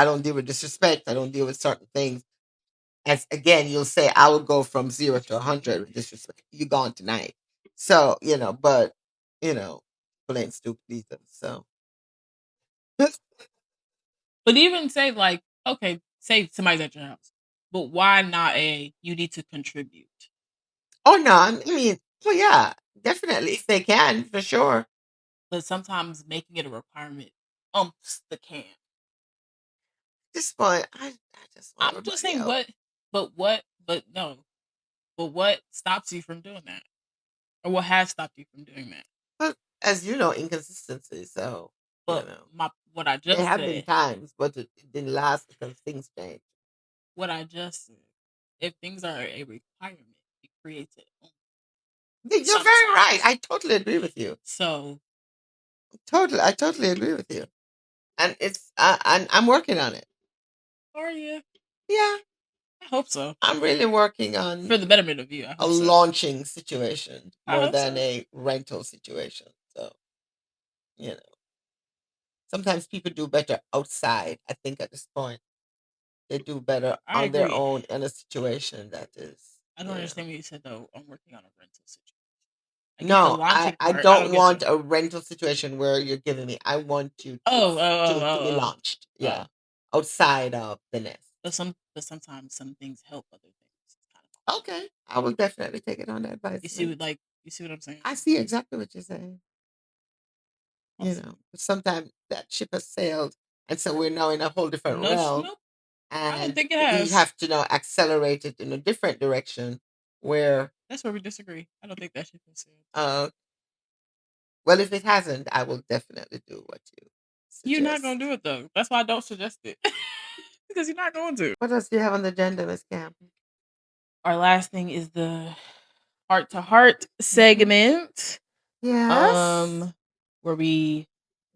don't deal with disrespect. I don't deal with certain things. As again, you'll say, I will go from 0 to 100 with disrespect. You gone tonight. So, but, you know, plain stupid either. So, But even say like, okay, say somebody's at your house, but why not you need to contribute? oh no, I mean, well, yeah, definitely if they can, for sure. But sometimes making it a requirement the can. At this point, I just want I'm just everybody saying out. but no, but what stops you from doing that? Or what has stopped you from doing that? But as you know, inconsistency. So But what I there just have been said, times, but it didn't last because things change. what I just said, if things are a requirement, it creates it You're very right. sometimes. I totally agree with you. So I totally agree with you. And I'm working on it. are you? Yeah, I hope so. I'm really working on For the betterment of you, I a hope so. launching situation I more hope than so. a rental situation. So, you know, sometimes people do better outside. I think at this point, they do better I on their agree. own in a situation that is, I don't understand what you said though. I'm working on a rental situation. I get the No, launching I part. I don't don't get the want a rental situation where you're giving me. I want you oh oh oh to be oh launched. oh Yeah, oh. outside of the nest. But sometimes some things help other things. It's kind of Okay, I will definitely take it on you see advisement. what like you see what I'm saying? I see exactly what you're saying. Awesome. Sometimes that ship has sailed, and so we're now in a whole different No, realm, nope. I don't and think it we has. have to now accelerate it in a different direction. Where, That's where we disagree. I don't think that should be said. uh, well, if it hasn't, I will definitely do what you You're not gonna suggest. do it though. That's why I don't suggest it. Because you're not going to. What else do you have on the agenda, Miss Camp? Our last thing is the heart to heart Mhm. segment. Yes. Um where we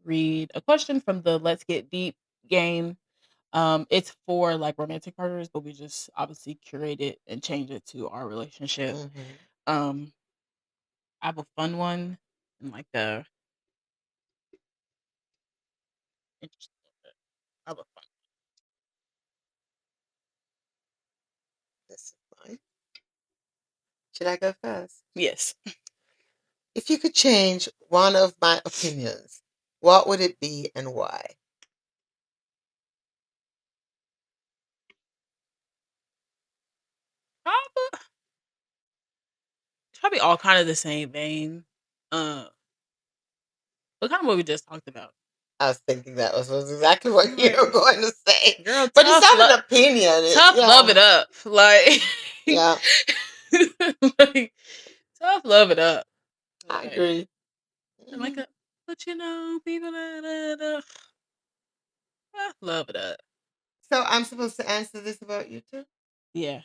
read a question from the Let's Get Deep game. It's for like romantic partners, but we just obviously curate it and change it to our relationship. Hmm. Um, I have a fun one and like a interesting one. I have a fun. This is fine. Should I go first? Yes. If you could change one of my opinions, what would it be and why? Probably, probably all kind of the same vein. Uh, but kind of what we just talked about. I was thinking that was exactly what you Right. were going to say, Girl, but it's not an opinion. tough love Yeah, it up. Like, yeah, like tough love it up. I Like, agree. and like Mhm. a, but you know, people that love it up. So I'm supposed to answer this about you too? Yeah.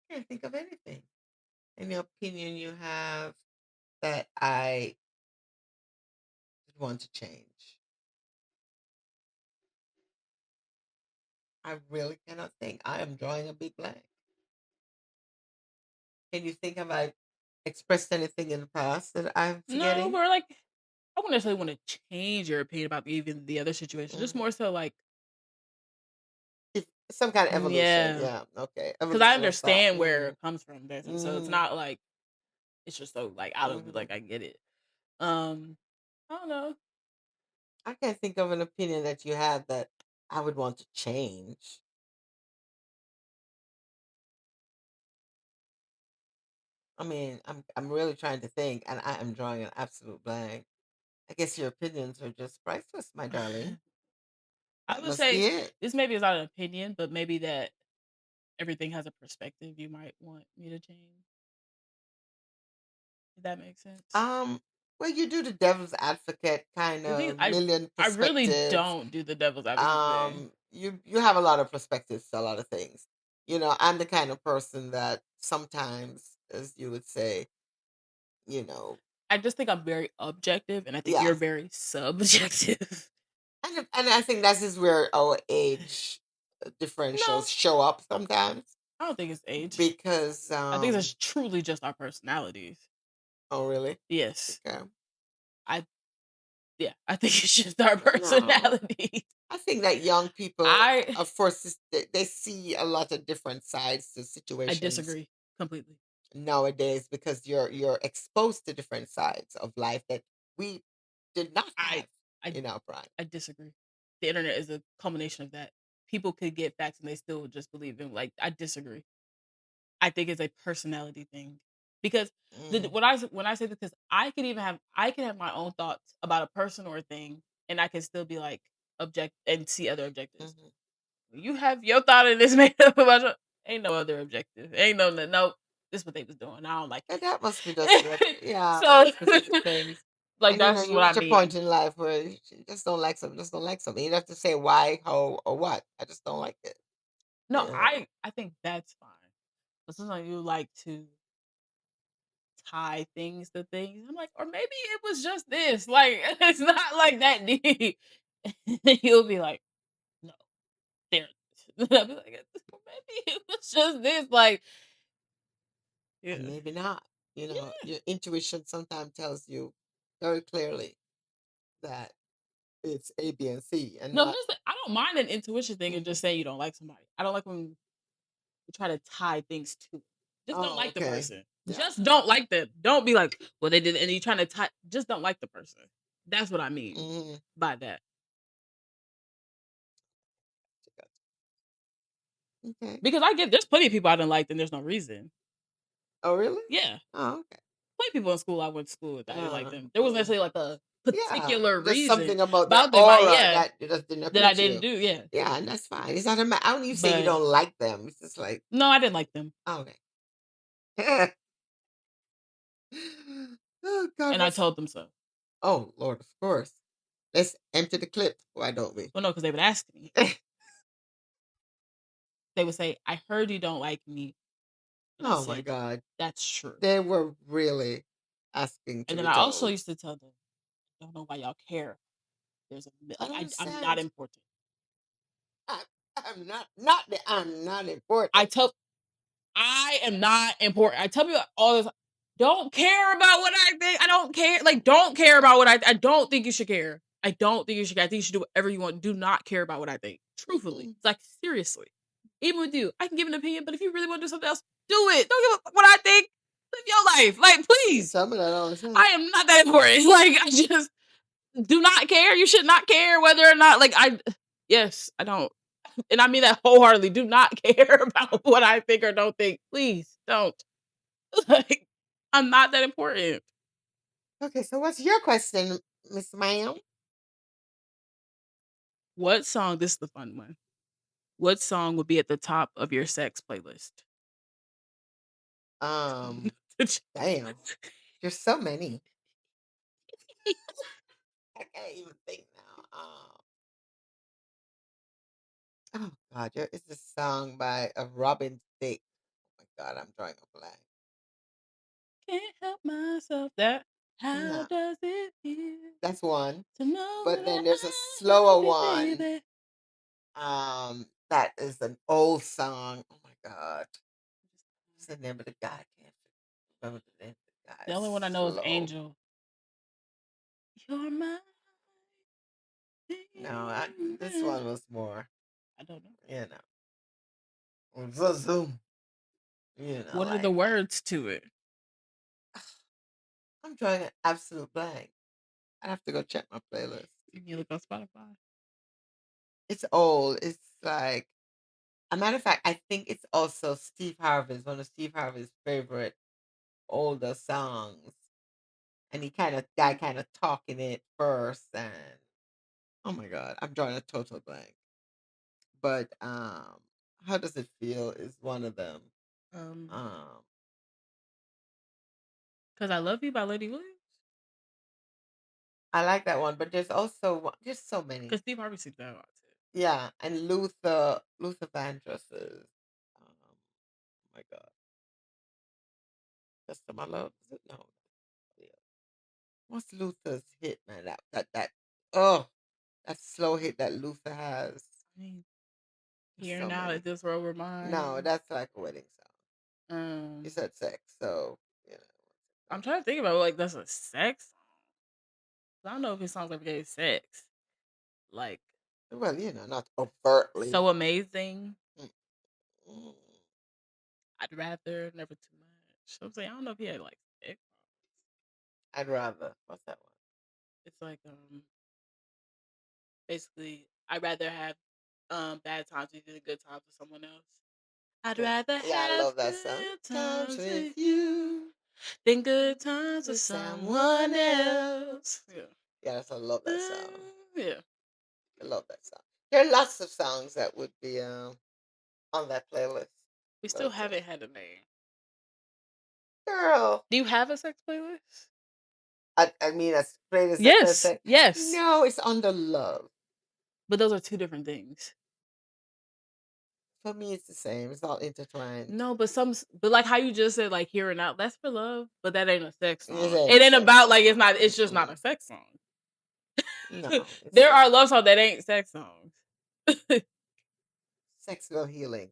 I can't think of anything. Any opinion you have that I would want to change? I really cannot think. I am drawing a big blank. Can you think, have I expressed anything in the past that I'm No, forgetting? we're like, I wouldn't necessarily want to change your opinion about even the other situation. Just Mhm. more so like, If some kind of evolution, yeah, yeah, okay, because I evolution of thought. understand where it comes from. So it's Hmm. not like it's just so like out of Hmm. like I get it. Um, I don't know. I can't think of an opinion that you have that I would want to change. I mean, I'm really trying to think, and I am drawing an absolute blank. I guess your opinions are just priceless, my darling. I That would must say be it. this maybe is not an opinion, but maybe that everything has a perspective. You might want me to change. If that makes sense. Um, well, you do the devil's advocate kind The thing is, of million I really perspectives. don't do the devil's advocate thing. You have a lot of perspectives to a lot of things. I'm the kind of person that sometimes, as you would say, you know, I just think I'm very objective, and I think yeah. you're very subjective. And I think that is where our age differentials No, show up sometimes I don't think it's age. because I think it's truly just our personalities. oh really? Yes. Okay. I yeah, I think it's just our No. personality. I think that young people, I of course, they see a lot of different sides to I situations. disagree completely. nowadays because you're exposed to different sides of life that we did not I have I in our prime. I disagree. The internet is a culmination of that. People could get facts and they still would just believe them. Like, I disagree. I think it's a personality thing because Mm-hmm, when I say this, because I can have my own thoughts about a person or a thing, and I can still be like object and see other objectives. hmm. You have your thought and it's made up about your ain't no other objective. Ain't no. This is what they was doing. I don't like And that must be just what, it. yeah, So, specific things. like And you that's know, just you what I reach a mean. point in life where you just don't like something, just don't like something. You don't have to say why, how, or what. I just don't like it. No, You know. I think that's fine. But sometimes you like to tie things to things. I'm like, or maybe it was just this. Like, it's not like that deep. You'll be like, no, there. I'll be like, maybe it was just this. Like, And yeah, maybe not. You know, yeah. your intuition sometimes tells you very clearly that it's A, B, and C, and No, not. here's the, I don't mind an intuition thing and Mhm. just saying you don't like somebody. I don't like when you try to tie things to it. Just don't Oh, like the okay. person. Yeah. Just don't like them. Don't be like, well, they did, and you trying to tie. Just don't like the person. That's what I mean Hmm. by that. Okay. Because I get there's plenty of people I didn't like, and there's no reason. Oh, really? Yeah, Oh, okay. plenty of people in school I went to school with, I didn't like Uh, them. There wasn't uh, necessarily like a yeah. particular Just reason something about their about them. I aura yeah, that just didn't that I appeal to didn't you. do, yeah. Yeah, and that's fine. It's not a matter. I don't even say you But don't like them. It's just like, no, I didn't like them, oh, okay. Oh God, and I what's? told them so. Oh Lord, of course. Let's empty the clip. Why don't we? Well, no, because they would ask me. They would say, "I heard you don't like me," and I Oh my said, God, "That's true." they were really asking to And then be I also told. used to tell them, "I don't know why y'all care. There's a I like don't I'm not understand. important." I, I'm not I important. tell I am not important. I tell people all this. Don't care about what I think. I don't care. Like, don't care about what I don't think you should care. I don't think you should care. I think you should do whatever you want. Do not care about what I think. Truthfully. Mm-mm. It's like, seriously. Even with you, I can give an opinion, but if you really want to do something else, do it. Don't give a fuck what I think. Live your life. Like, You please. tell me that all the time. I am not that important. Like, I just do not care. You should not care whether or not, like, yes, I don't. And I mean that wholeheartedly. Do not care about what I think or don't think. Please don't. Like, I'm not that important. Okay, so what's your question, Miss Ma'am? What song this is the fun one. What song would be at the top of your sex playlist? Um, damn, there's so many. I can't even think now. Oh God, there is a song by Robin Thicke. Oh my God, I'm drawing a blank. Can't help myself. That how Yeah, does it feel that's one. to know But then that there's a I love slower you, one. baby? That is an old song. Oh my God, what's the name of the guy? I can't remember the name of the guy. The only one I It's know is slow. Angel. You're my No, this baby. one was more. I don't know. You know, zoom. What are the Like words to it? I'm drawing an absolute blank. I have to go check my playlist. You look on Spotify. It's old. It's like a matter of fact, I think it's also Steve Harvey's one of Steve Harvey's favorite older songs. And he kind of talking it first and oh my god, I'm drawing a total blank. But how does it feel is one of them. Um, Um Cause I Love You by Lady Williams. I like that one, but there's also just so Cause many. Steve Harvey sings that a lot too. Yeah, and Luther Vandross's oh my god. Just my love. Is it? No. Yeah. What's Luther's hit, man? Oh, that slow hit that Luther has. I mean, There's here so now if many. this world were No, mine. that's like a wedding song. You Um, said sex, so what's it I'm called? trying to think about like that's a sex song. I don't know if his songs ever gave sex. Like Well, not overtly. so amazing. Mm, mm. I'd rather never too much. So I'm saying I don't know if he had like sex. I'd rather. What's that one? It's like basically I'd rather have bad times with you than good times with someone else. I'd Yeah, rather yeah, I have love that song. good Times times with with you you, than good times with with someone someone else. else. Yes, I love that song. Yeah. I love that song. There are lots of songs that would be on that playlist. We still But haven't had a name. girl, Do you have a sex playlist? I mean, as great as that Yes. person. Yes. No, it's under love. But those are two different things. For me, it's the same. It's all intertwined. No, but but like how you just said, like here and out, that's for love, but that ain't a sex It song. ain't It a ain't sex about like it's song. not. It's just not a Mm-mm. sex song. No, it's There just are love songs that ain't sex songs. It's sexual healing.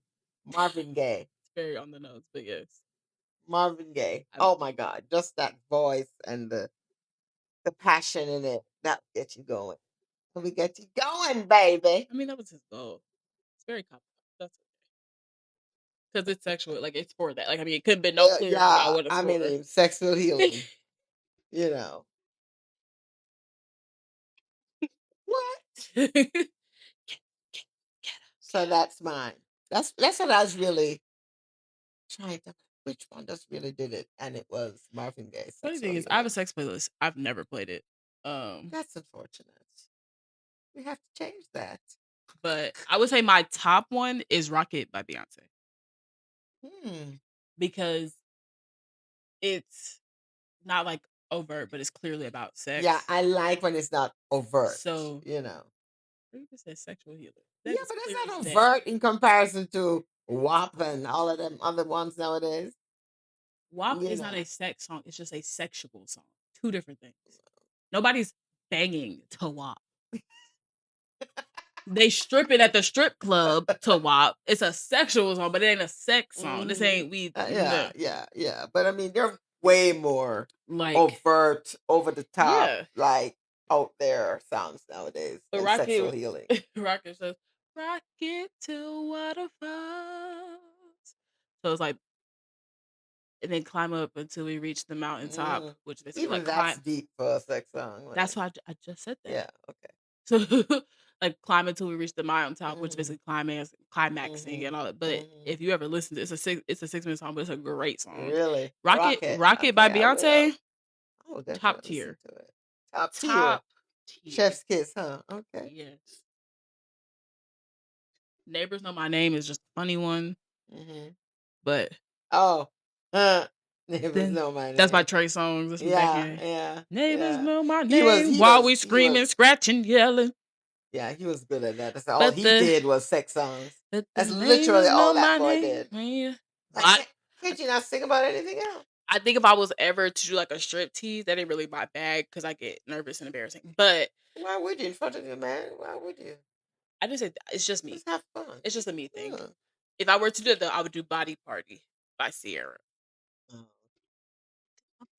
Marvin Gaye. very on the nose, but yes, Marvin Gaye. I, Oh my God, just that voice and the passion in it that gets you going. We get you going, baby. I mean that was his goal. It's very complex. That's because it's sexual. Like it's for that. Like I mean, it couldn't be no clearer about Yeah, what it's I for. mean, sexual healing. You know what? Get- So that's mine. That's what I was really trying to. Which one just really did it? And it was Marvin Gaye, Funny sexual thing is, I have a healing. sex playlist. I've never played it. Um, That's unfortunate. We have to change that. but I would say my top one is "Rocket" by Beyonce Hmm. because it's not like overt, but it's clearly about Yeah, sex. I like when it's not overt. So, You know. who just said sexual healer? Yeah, That is but clear that's as not day. overt in comparison to WAP and all of them other ones nowadays. WAP You is not know. a sex song; it's just a sexual song. Two different things. Nobody's banging to WAP. They strip it at the strip club to WAP. It's a sexual song, but it ain't a sex song. This Hmm. ain't we. Yeah, No. yeah, yeah. But I mean, they're way more Like, overt, over the top, yeah. like out there sounds nowadays But than sexual Rocket, healing. Rocket says, "Rocket to waterfalls." So it's like, and then climb up until we reach the mountaintop, Mm. which is basically Even like that's climb. deep for a sex song. That's Like, why I just said that. yeah, okay. So like climb until we reach the mountaintop, which is Hmm. basically climaxing Hmm. and all that. But Hmm. if you ever listen to it's a 6 minute song, but it's a great song. Really? Rocket Rocket. Rocket by Okay, I will. Beyonce, I will top definitely listen tier. to it. Top tier. Top tier. Chef's kiss, huh? Okay. Yes. Neighbors Know My Name is just a funny one, Hmm. but Oh, huh. Neighbors then know my that's by name. Trey Songz. This from back Yeah, in. yeah, Neighbors yeah. know my He was, name he while was, we he was. screaming, scratching, yelling. Yeah, he was good at that. That's all But he did was sex songs. the That's literally neighbors all know that my boy name. did. Yeah. Like, But could you not sing about anything else? I think if I was ever to do like a strip tease, that ain't really my bag because I get nervous and embarrassing. But Why would you in front of your man? Why would you? I just said it's just me. Just have fun. It's just a me thing. Yeah. If I were to do it though, I would do Body Party by Sierra. Oh.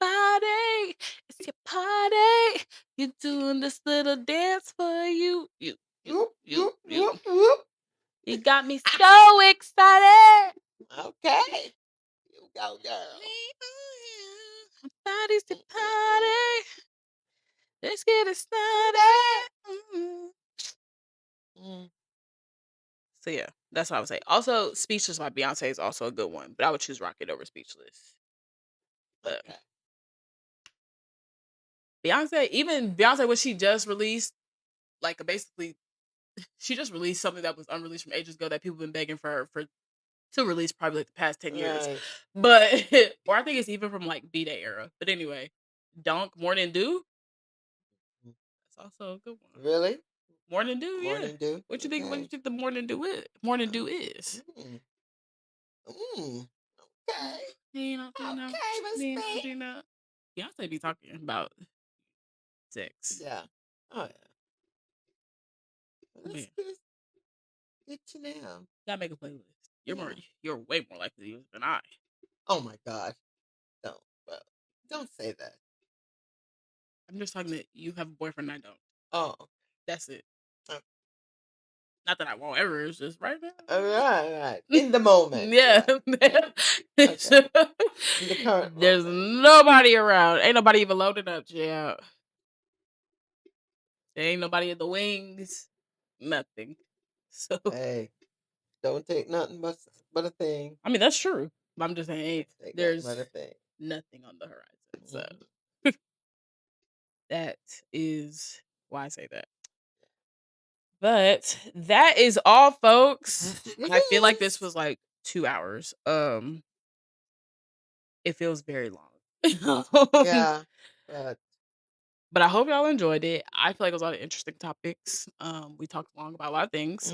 Body, it's your party. You're doing this little dance for you. Whoop, whoop, You. whoop, whoop. You got me so excited. Okay. You go, girl. My body's the party. Let's get it started. Mhm. Mm, So yeah, that's what I would say. Also, Speechless by Beyonce is also a good one, but I would choose Rocket over Speechless. But okay. Beyonce, even Beyonce, what she just released, like basically, she just released something that was unreleased from ages ago that people been begging for her for to release probably like the past 10 years. Right. But or I think it's even from like B Day era. But anyway, Donk Morning Dew, that's also a good one. Really? Morning Dew, yeah. Morning dew. What you think? What you Okay. think the Morning Dew is? Morning Dew is. Mm, mm, okay. Okay, Miss B. Beyonce be talking about sex. Yeah. Oh yeah. Well, But that's yeah, good. Good to know. gotta make a playlist. Yeah. You're way more likely to use it than I. Oh my God. Don't. Well, don't say that. I'm just talking that you have a boyfriend, I don't. Oh. That's it. Okay. Not that I won't ever, it's just right Right, right. now. In the moment, Yeah. right? Okay. In the current There's moment. nobody around. Ain't nobody even loaded up, yeah. There ain't nobody in the wings. Nothing. So Hey, don't take nothing but a thing. I mean that's true. But I'm just saying Take nothing there's but a thing. nothing on the horizon. So Mhm. that is why I say that. But that is all, folks. Yes, it I feel like this is. was like 2 hours. It feels very long. Yeah, but But I hope y'all enjoyed it. I feel like it was a lot of interesting topics. We talked long about a lot of things.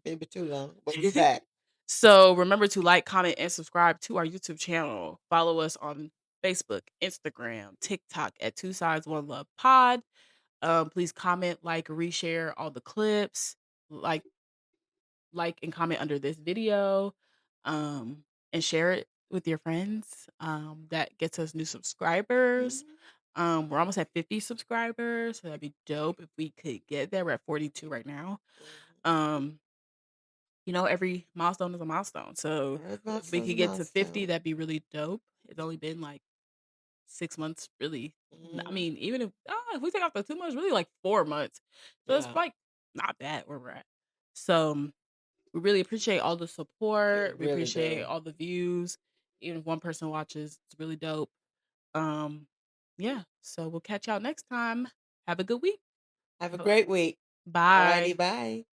maybe too long. But we're back. So remember to like, comment, and subscribe to our YouTube channel. Follow us on Facebook, Instagram, TikTok at Two Sides One Love Pod. Please comment, like, reshare all the clips, like and comment under this video, and share it with your friends. That gets us new subscribers. Mhm, We're almost at 50 subscribers, so that'd be dope if we could get there. We're at 42 right now. mhm. Um, every milestone is a milestone. So Every if we milestone's a could get to 50, milestone. that'd be really dope. It's only been like 6 months, really. I Mhm. mean, even if we take off the 2 months, really like 4 months. So it's Yeah, like not bad where we're at. So we really appreciate all the we support. We really appreciate do. all the views. Even if one person watches, it's really dope. Um, yeah. So we'll catch y'all next time. Have a good week. Have a B- great week. Alrighty, Bye. bye.